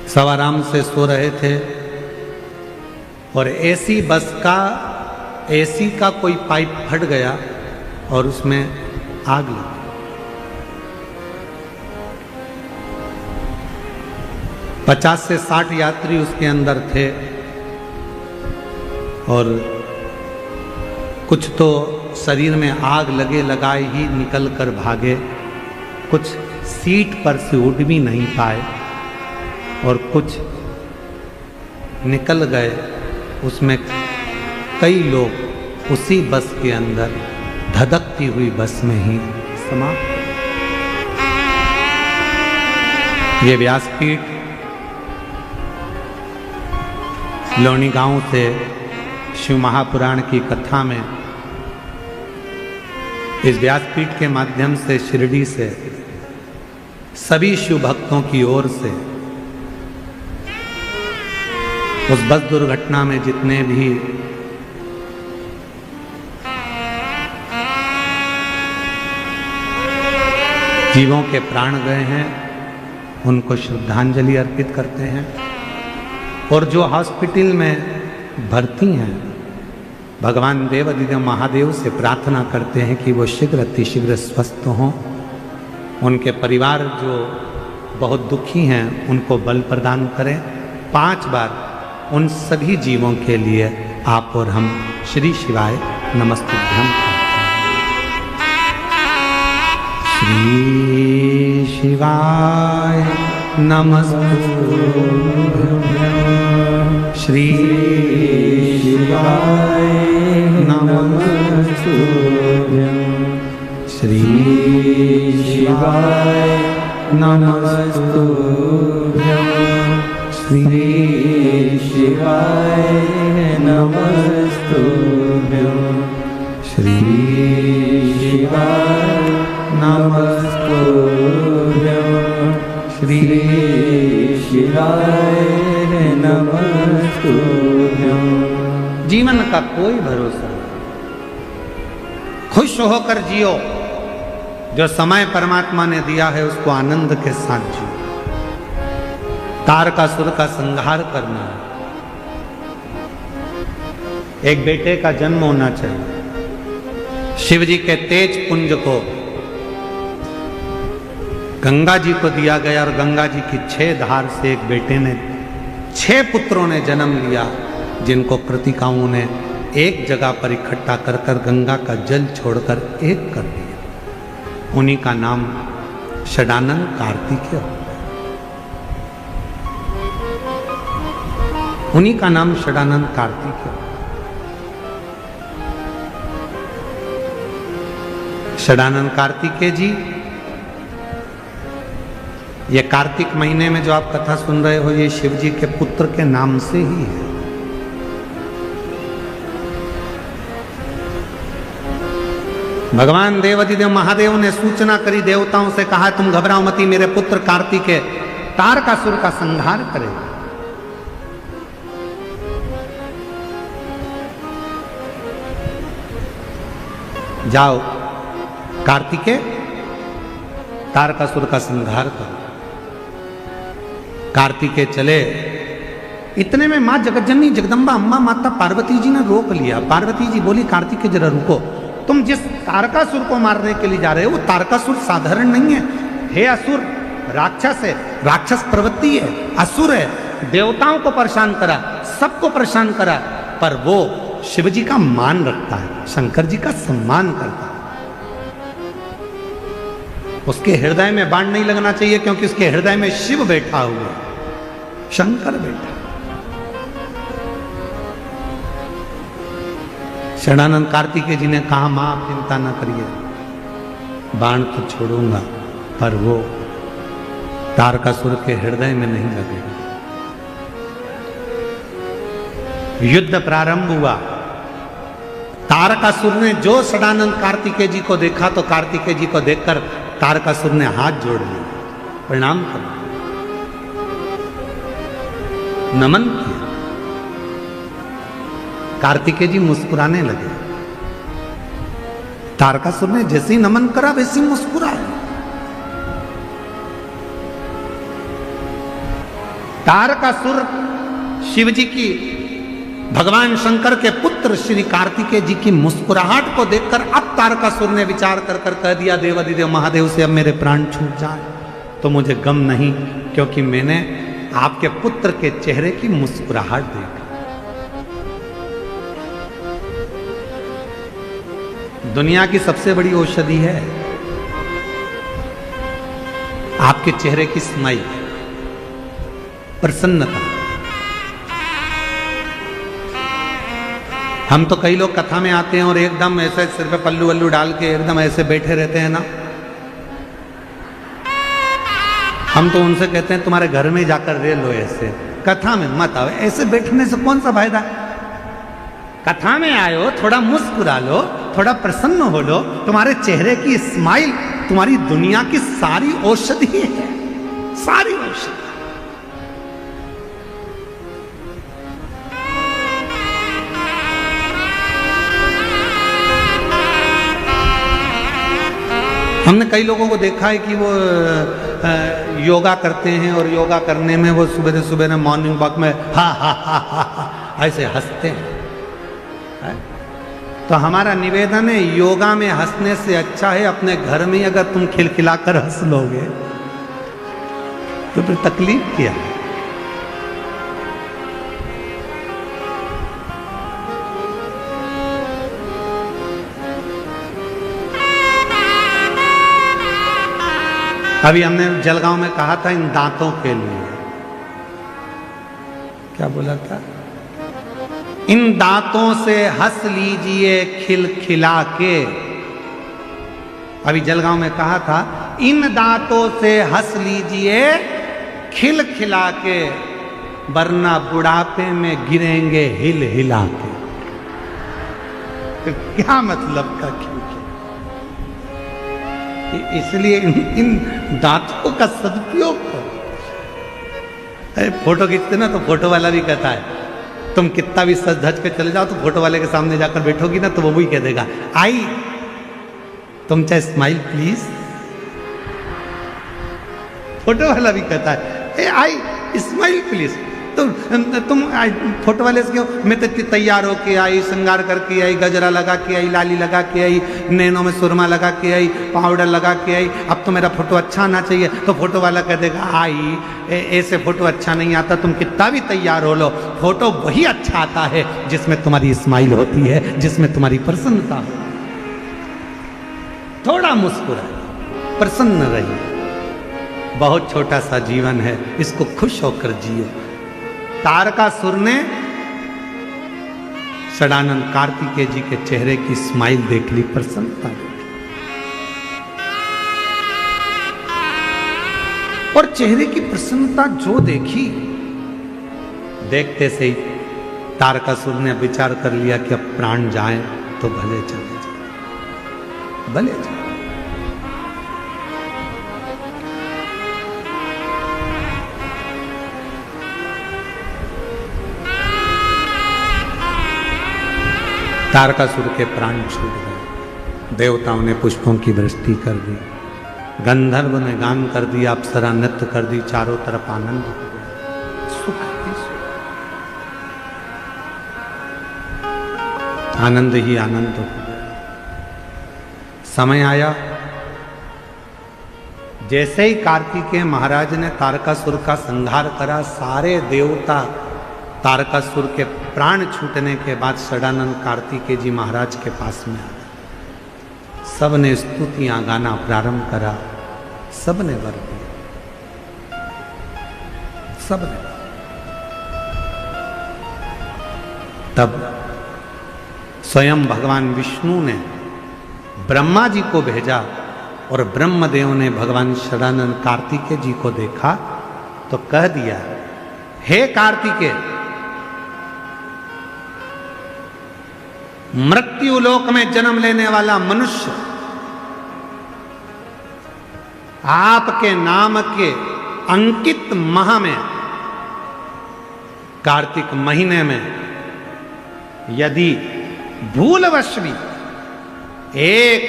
Speaker 1: सब आराम से सो रहे थे और ऐसी बस का एसी का कोई पाइप फट गया और उसमें आग लगी। पचास से 60 यात्री उसके अंदर थे और कुछ तो शरीर में आग लगे लगाए ही निकल कर भागे, कुछ सीट पर से उठ भी नहीं पाए और कुछ निकल गए। उसमें कई लोग उसी बस के अंदर धधकती हुई बस में ही समाप्त। ये व्यासपीठ लोनी गांव से शिव महापुराण की कथा में इस व्यासपीठ के माध्यम से शिरडी से सभी शिव भक्तों की ओर से उस बस दुर्घटना में जितने भी जीवों के प्राण गए हैं उनको श्रद्धांजलि अर्पित करते हैं और जो हॉस्पिटल में भर्ती हैं भगवान देवादिदेव महादेव से प्रार्थना करते हैं कि वो शीघ्र अतिशीघ्र स्वस्थ हों। उनके परिवार जो बहुत दुखी हैं उनको बल प्रदान करें। 5 बार उन सभी जीवों के लिए आप और हम श्री शिवाय नमस्तुभ्यं। श्री शिवाय नमस्तुभ्यं। श्री शिवाय नमस्तुभ्यं। श्री शिवाय नमस्तुभ्यं। श्री शिवाय नमस्तुभ्यं। श्री शिवाय नमस्तुभ्यं। श्री शिवाय नमस्तुभ्यं। जीवन का कोई भरोसा नहीं, खुश होकर जियो, जो समय परमात्मा ने दिया है उसको आनंद के साथ जियो। तारकासुर का संहार करना है। एक बेटे का जन्म होना चाहिए। शिव जी के तेज पुंज को गंगा जी को दिया गया और गंगा जी की 6 धार से एक बेटे ने 6 पुत्रों ने जन्म लिया, जिनको कृतिकाओं ने एक जगह पर इकट्ठा कर कर गंगा का जल छोड़कर एक कर दिया। उन्हीं का नाम षडानंद कार्तिकेय, उन्हीं का नाम षडानंद कार्तिकेय। षडानंद कार्तिकेय जी, ये कार्तिक महीने में जो आप कथा सुन रहे हो, ये शिव जी के पुत्र के नाम से ही है। भगवान देवाधिदेव महादेव ने सूचना करी, देवताओं से कहा तुम घबराओ मती, मेरे पुत्र कार्तिकेय तारकासुर का संहार करेगा। जाओ कार्तिकेय तारकासुर का संहार करो। कार्तिकेय चले। इतने में मां जगज्जननी जगदम्बा अम्मा माता पार्वती जी ने रोक लिया। पार्वती जी बोली कार्तिकेय जरा रुको, तुम जिस तारकासुर को मारने के लिए जा रहे हो वो तारकासुर साधारण नहीं है। हे असुर, राक्षस है, राक्षस प्रवृत्ति है, असुर है, देवताओं को परेशान करा, सबको परेशान करा, पर वो शिव जी का मान रखता है, शंकर जी का सम्मान करता है। उसके हृदय में बाण नहीं लगना चाहिए, क्योंकि उसके हृदय में शिव बैठा हुआ, शंकर बैठा। षडानंद कार्तिकेय जी ने कहा मां आप चिंता न करिए, बाण तो छोड़ूंगा, पर वो तारकासुर के हृदय में नहीं लगेगा। युद्ध प्रारंभ हुआ। तारकासुर ने जो षडानंद कार्तिकेय जी को देखा तो कार्तिकेय जी को देखकर तारकासुर ने हाथ जोड़ लिया, प्रणाम कर, नमन किया। कार्तिकेय जी मुस्कुराने लगे। तारकासुर ने जैसे ही नमन करा वैसे ही मुस्कुराए। तारकासुर शिव जी की, भगवान शंकर के पुत्र श्री कार्तिकेय जी की मुस्कुराहट को देखकर अब तारकासुर ने विचार कर कर कह दिया देवाधिदेव महादेव से अब मेरे प्राण छूट जाए तो मुझे गम नहीं, क्योंकि मैंने आपके पुत्र के चेहरे की मुस्कुराहट देखी। दुनिया की सबसे बड़ी औषधि है आपके चेहरे की स्माइल, प्रसन्नता। हम तो कई लोग कथा में आते हैं और एकदम ऐसे सिर पे पल्लू वल्लू डाल के एकदम ऐसे बैठे रहते हैं ना। हम तो उनसे कहते हैं तुम्हारे घर में जाकर रह लो, ऐसे कथा में मत आओ, ऐसे बैठने से कौन सा फायदा। कथा में आयो, थोड़ा मुस्कुरा लो, थोड़ा प्रसन्न हो लो। तुम्हारे चेहरे की स्माइल तुम्हारी दुनिया की सारी औषधि है, सारी औषधि। हमने कई लोगों को देखा है कि वो योगा करते हैं और योगा करने में वो सुबह सुबह ना मॉर्निंग वॉक में हा हा हा हा ऐसे हंसते हैं। तो हमारा निवेदन है, योगा में हंसने से अच्छा है अपने घर में अगर तुम खिलखिलाकर हंस लोगे तो फिर तकलीफ क्या है। अभी हमने जलगांव में कहा था इन दांतों के लिए, क्या बोला था, इन दांतों से हंस लीजिए खिलखिला के। अभी जलगांव में कहा था इन दांतों से हंस लीजिए खिलखिला के, वरना बुढ़ापे में गिरेंगे हिल हिला के। तो क्या मतलब का खिलखिला? इसलिए इन दांतों का सदुपयोग करो। फोटो खींचते ना तो फोटो वाला भी कहता है तुम कितना भी सज धज के चले जाओ तो फोटो वाले के सामने जाकर बैठोगी ना तो वो भी कह देगा आई तुम चाहे स्माइल प्लीज। फोटो वाला भी कहता है ए आई स्माइल प्लीज। तुम फोटो वाले से क्यों, मैं तो तैयार होके आई, श्रृंगार करके आई, गजरा लगा के आई, लाली लगा के आई, नैनों में सुरमा लगा के आई, पाउडर लगा के आई, अब तो मेरा फोटो अच्छा आना चाहिए। तो फोटो वाला कह देगा आई ऐसे फोटो अच्छा नहीं आता, तुम कितना भी तैयार हो लो, फोटो वही अच्छा आता है जिसमें तुम्हारी स्माइल होती है, जिसमें तुम्हारी प्रसन्नता हो। थोड़ा मुस्कुराइए, प्रसन्न रहिए, बहुत छोटा सा जीवन है, इसको खुश होकर जियो। तारकासुर ने षडानंद कार्तिकेय जी के चेहरे की स्माइल देख ली, प्रसन्नता देखी, और चेहरे की प्रसन्नता जो देखी, देखते से ही तारकासुर ने विचार कर लिया कि अब प्राण जाए तो भले चले जाए, भले जाए। तारकासुर के प्राण छूट गए। देवताओं ने पुष्पों की वृष्टि कर दी, गंधर्व ने गान कर दिया, अप्सरा नृत्य कर दी, चारों तरफ आनंद हो गया, सुख ही सुख, आनंद ही आनंद हो गया। समय आया, जैसे ही कार्तिकेय महाराज ने तारकासुर का संहार करा, सारे देवता तारकासुर के प्राण छूटने के बाद षडानंद कार्तिकेय जी महाराज के पास में आ गए। सब ने स्तुतियां गाना प्रारंभ करा, सब ने वर दिया, सब ने। तब स्वयं भगवान विष्णु ने ब्रह्मा जी को भेजा, और ब्रह्मदेव ने भगवान षडानंद कार्तिकेय जी को देखा तो कह दिया, हे कार्तिकेय, मृत्यु लोक में जन्म लेने वाला मनुष्य आपके नाम के अंकित माह में, कार्तिक महीने में, यदि भूलवश भी एक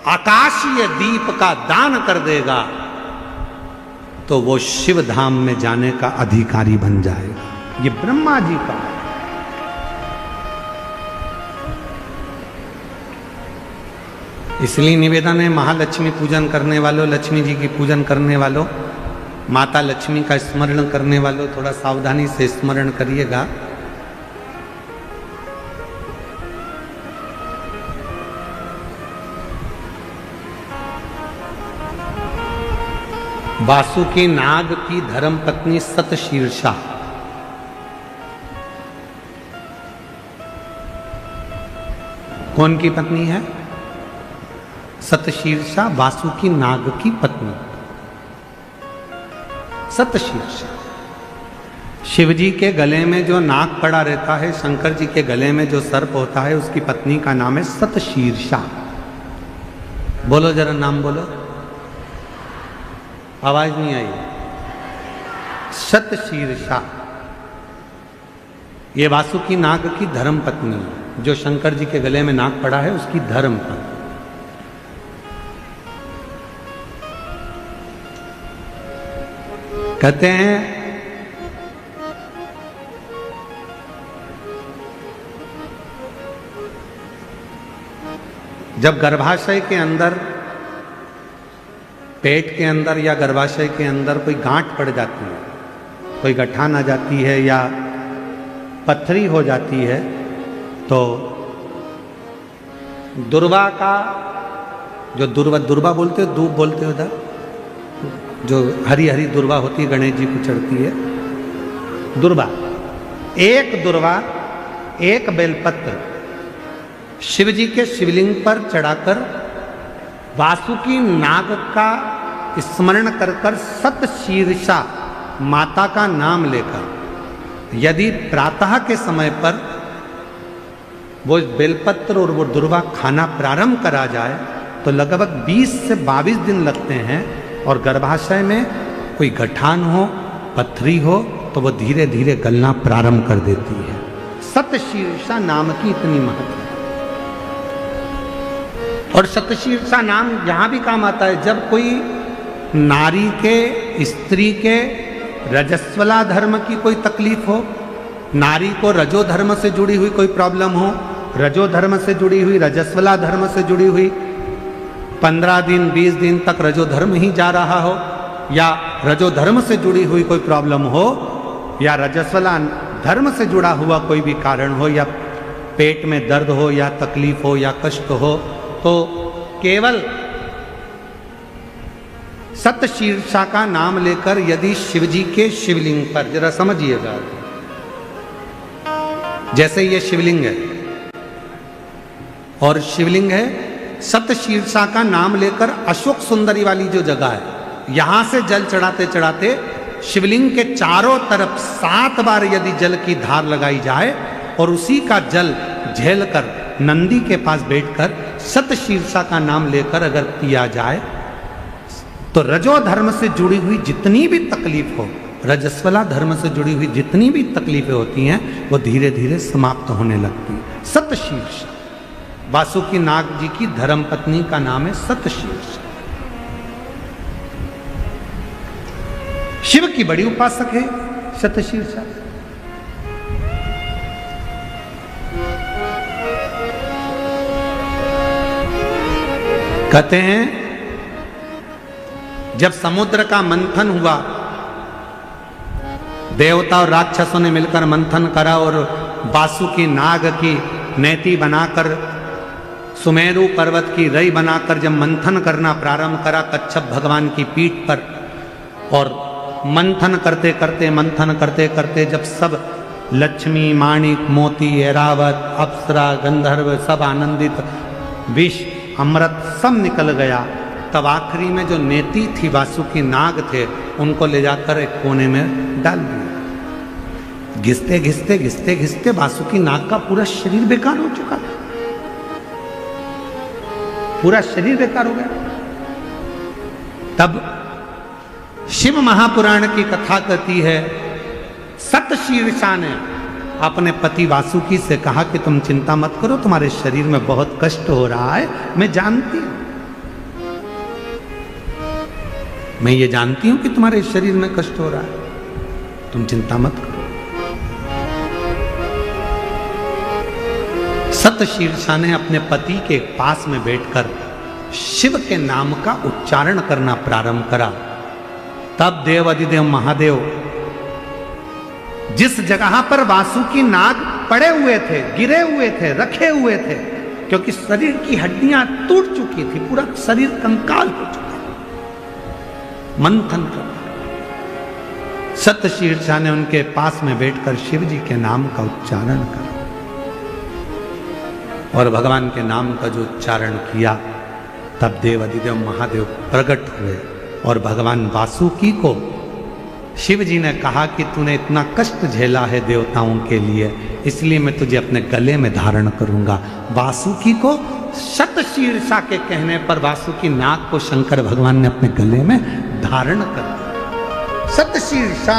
Speaker 1: आकाशीय दीप का दान कर देगा तो वो शिव धाम में जाने का अधिकारी बन जाएगा। ये ब्रह्मा जी का। इसलिए निवेदन है, महालक्ष्मी पूजन करने वालों, लक्ष्मी जी की पूजन करने वालों, माता लक्ष्मी का स्मरण करने वालों, थोड़ा सावधानी से स्मरण करिएगा। वासुकी नाग की धर्म पत्नी सतशीर्षा, कौन की पत्नी है? सतशीर्षा, वासुकी नाग की पत्नी सतशीर्षा। शिव जी के गले में जो नाग पड़ा रहता है, शंकर जी के गले में जो सर्प होता है, उसकी पत्नी का नाम है सतशीर्षा। बोलो जरा, नाम बोलो, आवाज नहीं आई। सतशीर्षा, ये वासुकी नाग की धर्म पत्नी है, जो शंकर जी के गले में नाग पड़ा है उसकी धर्म पत्नी। कहते हैं जब गर्भाशय के अंदर, पेट के अंदर या गर्भाशय के अंदर कोई गांठ पड़ जाती है, कोई गठान आ जाती है या पथरी हो जाती है, तो दुर्वा का जो दुर्वा बोलते हो, दूब बोलते हो उधर, जो हरी हरी दुर्वा होती है, गणेश जी को चढ़ती है दुर्वा, एक दुर्वा, एक बेलपत्र शिव जी के शिवलिंग पर चढ़ाकर वासुकी नाग का स्मरण कर कर सतशीर्षा माता का नाम लेकर यदि प्रातः के समय पर वो बेलपत्र और वो दुर्वा खाना प्रारंभ करा जाए तो लगभग 20 से 22 दिन लगते हैं, और गर्भाशय में कोई गठान हो, पथरी हो, तो वो धीरे धीरे गलना प्रारंभ कर देती है। सतशीर्षा नाम की इतनी महत्व है। और सतशीर्षा नाम यहां भी काम आता है, जब कोई नारी के, स्त्री के रजस्वला धर्म की कोई तकलीफ हो, नारी को रजो धर्म से जुड़ी हुई कोई प्रॉब्लम हो, रजो धर्म से जुड़ी हुई, रजस्वला धर्म से जुड़ी हुई 15 दिन 20 दिन तक रजो धर्म ही जा रहा हो, या रजो धर्म से जुड़ी हुई कोई प्रॉब्लम हो, या रजस्वला धर्म से जुड़ा हुआ कोई भी कारण हो, या पेट में दर्द हो, या तकलीफ हो, या कष्ट हो, तो केवल सतशीर्षा का नाम लेकर यदि शिवजी के शिवलिंग पर, जरा समझिएगा, जैसे ये शिवलिंग है और शिवलिंग है, सतशीर्षा का नाम लेकर अशोक सुंदरी वाली जो जगह है, यहां से जल चढ़ाते चढ़ाते शिवलिंग के चारों तरफ 7 बार यदि जल की धार लगाई जाए और उसी का जल झेलकर नंदी के पास बैठकर सतशीर्षा का नाम लेकर अगर पिया जाए तो रजो धर्म से जुड़ी हुई जितनी भी तकलीफ हो, रजस्वला धर्म से जुड़ी हुई जितनी भी तकलीफें होती हैं वो धीरे धीरे समाप्त होने लगती है। सतशीर्षा, वासुकी नाग जी की धर्मपत्नी का नाम है सतशीर्षा। शिव की बड़ी उपासक है सतशीर्षा। कहते हैं जब समुद्र का मंथन हुआ, देवता और राक्षसों ने मिलकर मंथन करा और वासुकी नाग की नेति बनाकर सुमेरु पर्वत की रई बनाकर जब मंथन करना प्रारंभ करा कच्छप भगवान की पीठ पर, और मंथन करते करते जब सब लक्ष्मी, माणिक, मोती, ऐरावत, अप्सरा, गंधर्व सब आनंदित, विष, अमृत सब निकल गया, तब आखिरी में जो नेति थी वासुकी नाग थे उनको ले जाकर एक कोने में डाल दिया। घिसते घिसते घिसते घिसते वासुकी नाग का पूरा शरीर बेकार हो चुका था, पूरा शरीर बेकार हो गया। तब शिव महापुराण की कथा कहती है सतशीर्षा ने अपने पति वासुकी से कहा कि तुम चिंता मत करो, तुम्हारे शरीर में बहुत कष्ट हो रहा है, मैं जानती हूं, मैं ये जानती हूं कि तुम्हारे शरीर में कष्ट हो रहा है, तुम चिंता मत करो। सतशीर्षा ने अपने पति के पास में बैठकर शिव के नाम का उच्चारण करना प्रारंभ करा। तब देव अधिदेव महादेव जिस जगह पर वासुकी नाग पड़े हुए थे, गिरे हुए थे, रखे हुए थे, क्योंकि शरीर की हड्डियां टूट चुकी थी, पूरा शरीर कंकाल हो चुका, मंथन कर, सतशीर्षा ने उनके पास में बैठकर शिव जी के नाम का उच्चारण करा और भगवान के नाम का जो उच्चारण किया, तब देव अधिदेव महादेव प्रकट हुए और भगवान वासुकी को शिव जी ने कहा कि तूने इतना कष्ट झेला है देवताओं के लिए, इसलिए मैं तुझे अपने गले में धारण करूंगा। वासुकी को सतशीर्षा के कहने पर वासुकी नाग को शंकर भगवान ने अपने गले में धारण कर दिया। सतशीर्षा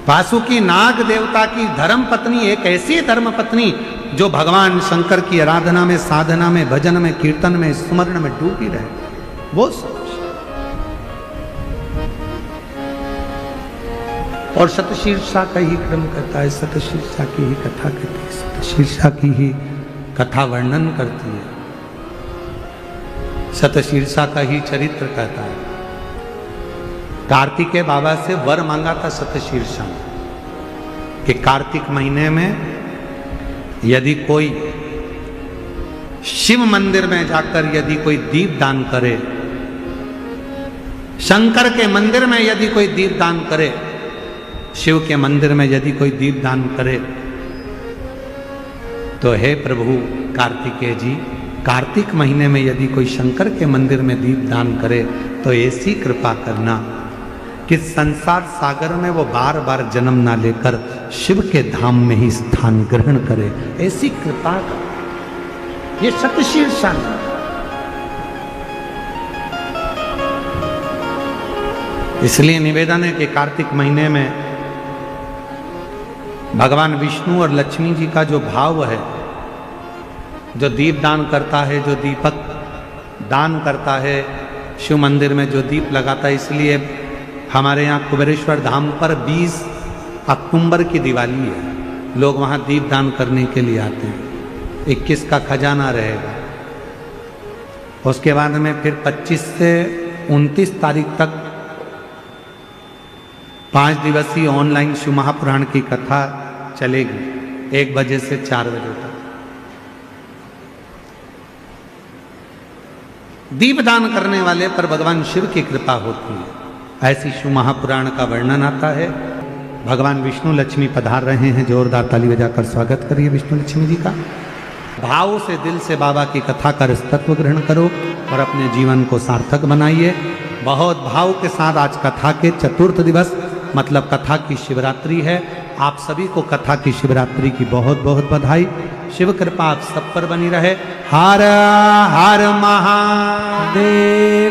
Speaker 1: वासुकी नाग देवता की धर्म पत्नी, एक ऐसी धर्म पत्नी जो भगवान शंकर की आराधना में, साधना में, भजन में, कीर्तन में, स्मरण में डूबी रहे, वो सब। और सतशीर्षा का ही क्रम करता है, सतशीर्षा की ही कथा कहती है, सतशीर्षा की ही कथा वर्णन करती है, सतशीर्षा का ही चरित्र कहता है। कार्तिकेय बाबा से वर मांगा था सतशीर्षा कि कार्तिक महीने में यदि कोई शिव मंदिर में जाकर यदि कोई दीप दान करे, शंकर के मंदिर में यदि कोई दीप दान करे, शिव के मंदिर में यदि कोई दीप दान करे, तो हे प्रभु कार्तिकेय जी, कार्तिक महीने में यदि कोई शंकर के मंदिर में दीप दान करे तो ऐसी कृपा करना कि संसार सागर में वो बार बार जन्म ना लेकर शिव के धाम में ही स्थान ग्रहण करे, ऐसी कृपा कर। ये सतशीर्षा है। इसलिए निवेदन है कि कार्तिक महीने में भगवान विष्णु और लक्ष्मी जी का जो भाव है, जो दीप दान करता है, जो दीपक दान करता है, शिव मंदिर में जो दीप लगाता है, इसलिए हमारे यहाँ कुबेरेश्वर धाम पर 20 अक्टूबर की दिवाली है, लोग वहाँ दीप दान करने के लिए आते हैं। 21 का खजाना रहेगा, उसके बाद में फिर 25 से 29 तारीख तक 5 दिवसीय ऑनलाइन शिव महापुराण की कथा चलेगी 1 बजे से 4 बजे तक। दीपदान करने वाले पर भगवान शिव की कृपा होती है, ऐसी शिव महापुराण का वर्णन आता है। भगवान विष्णु लक्ष्मी पधार रहे हैं, जोरदार ताली बजाकर स्वागत करिए विष्णु लक्ष्मी जी का। भाव से दिल से बाबा की कथा का तत्व ग्रहण करो और अपने जीवन को सार्थक बनाइए। बहुत भाव के साथ आज कथा के चतुर्थ दिवस मतलब कथा की शिवरात्रि है। आप सभी को कथा की शिवरात्रि की बहुत बहुत बधाई। शिव कृपा आप सब पर बनी रहे। हर हर महादेव।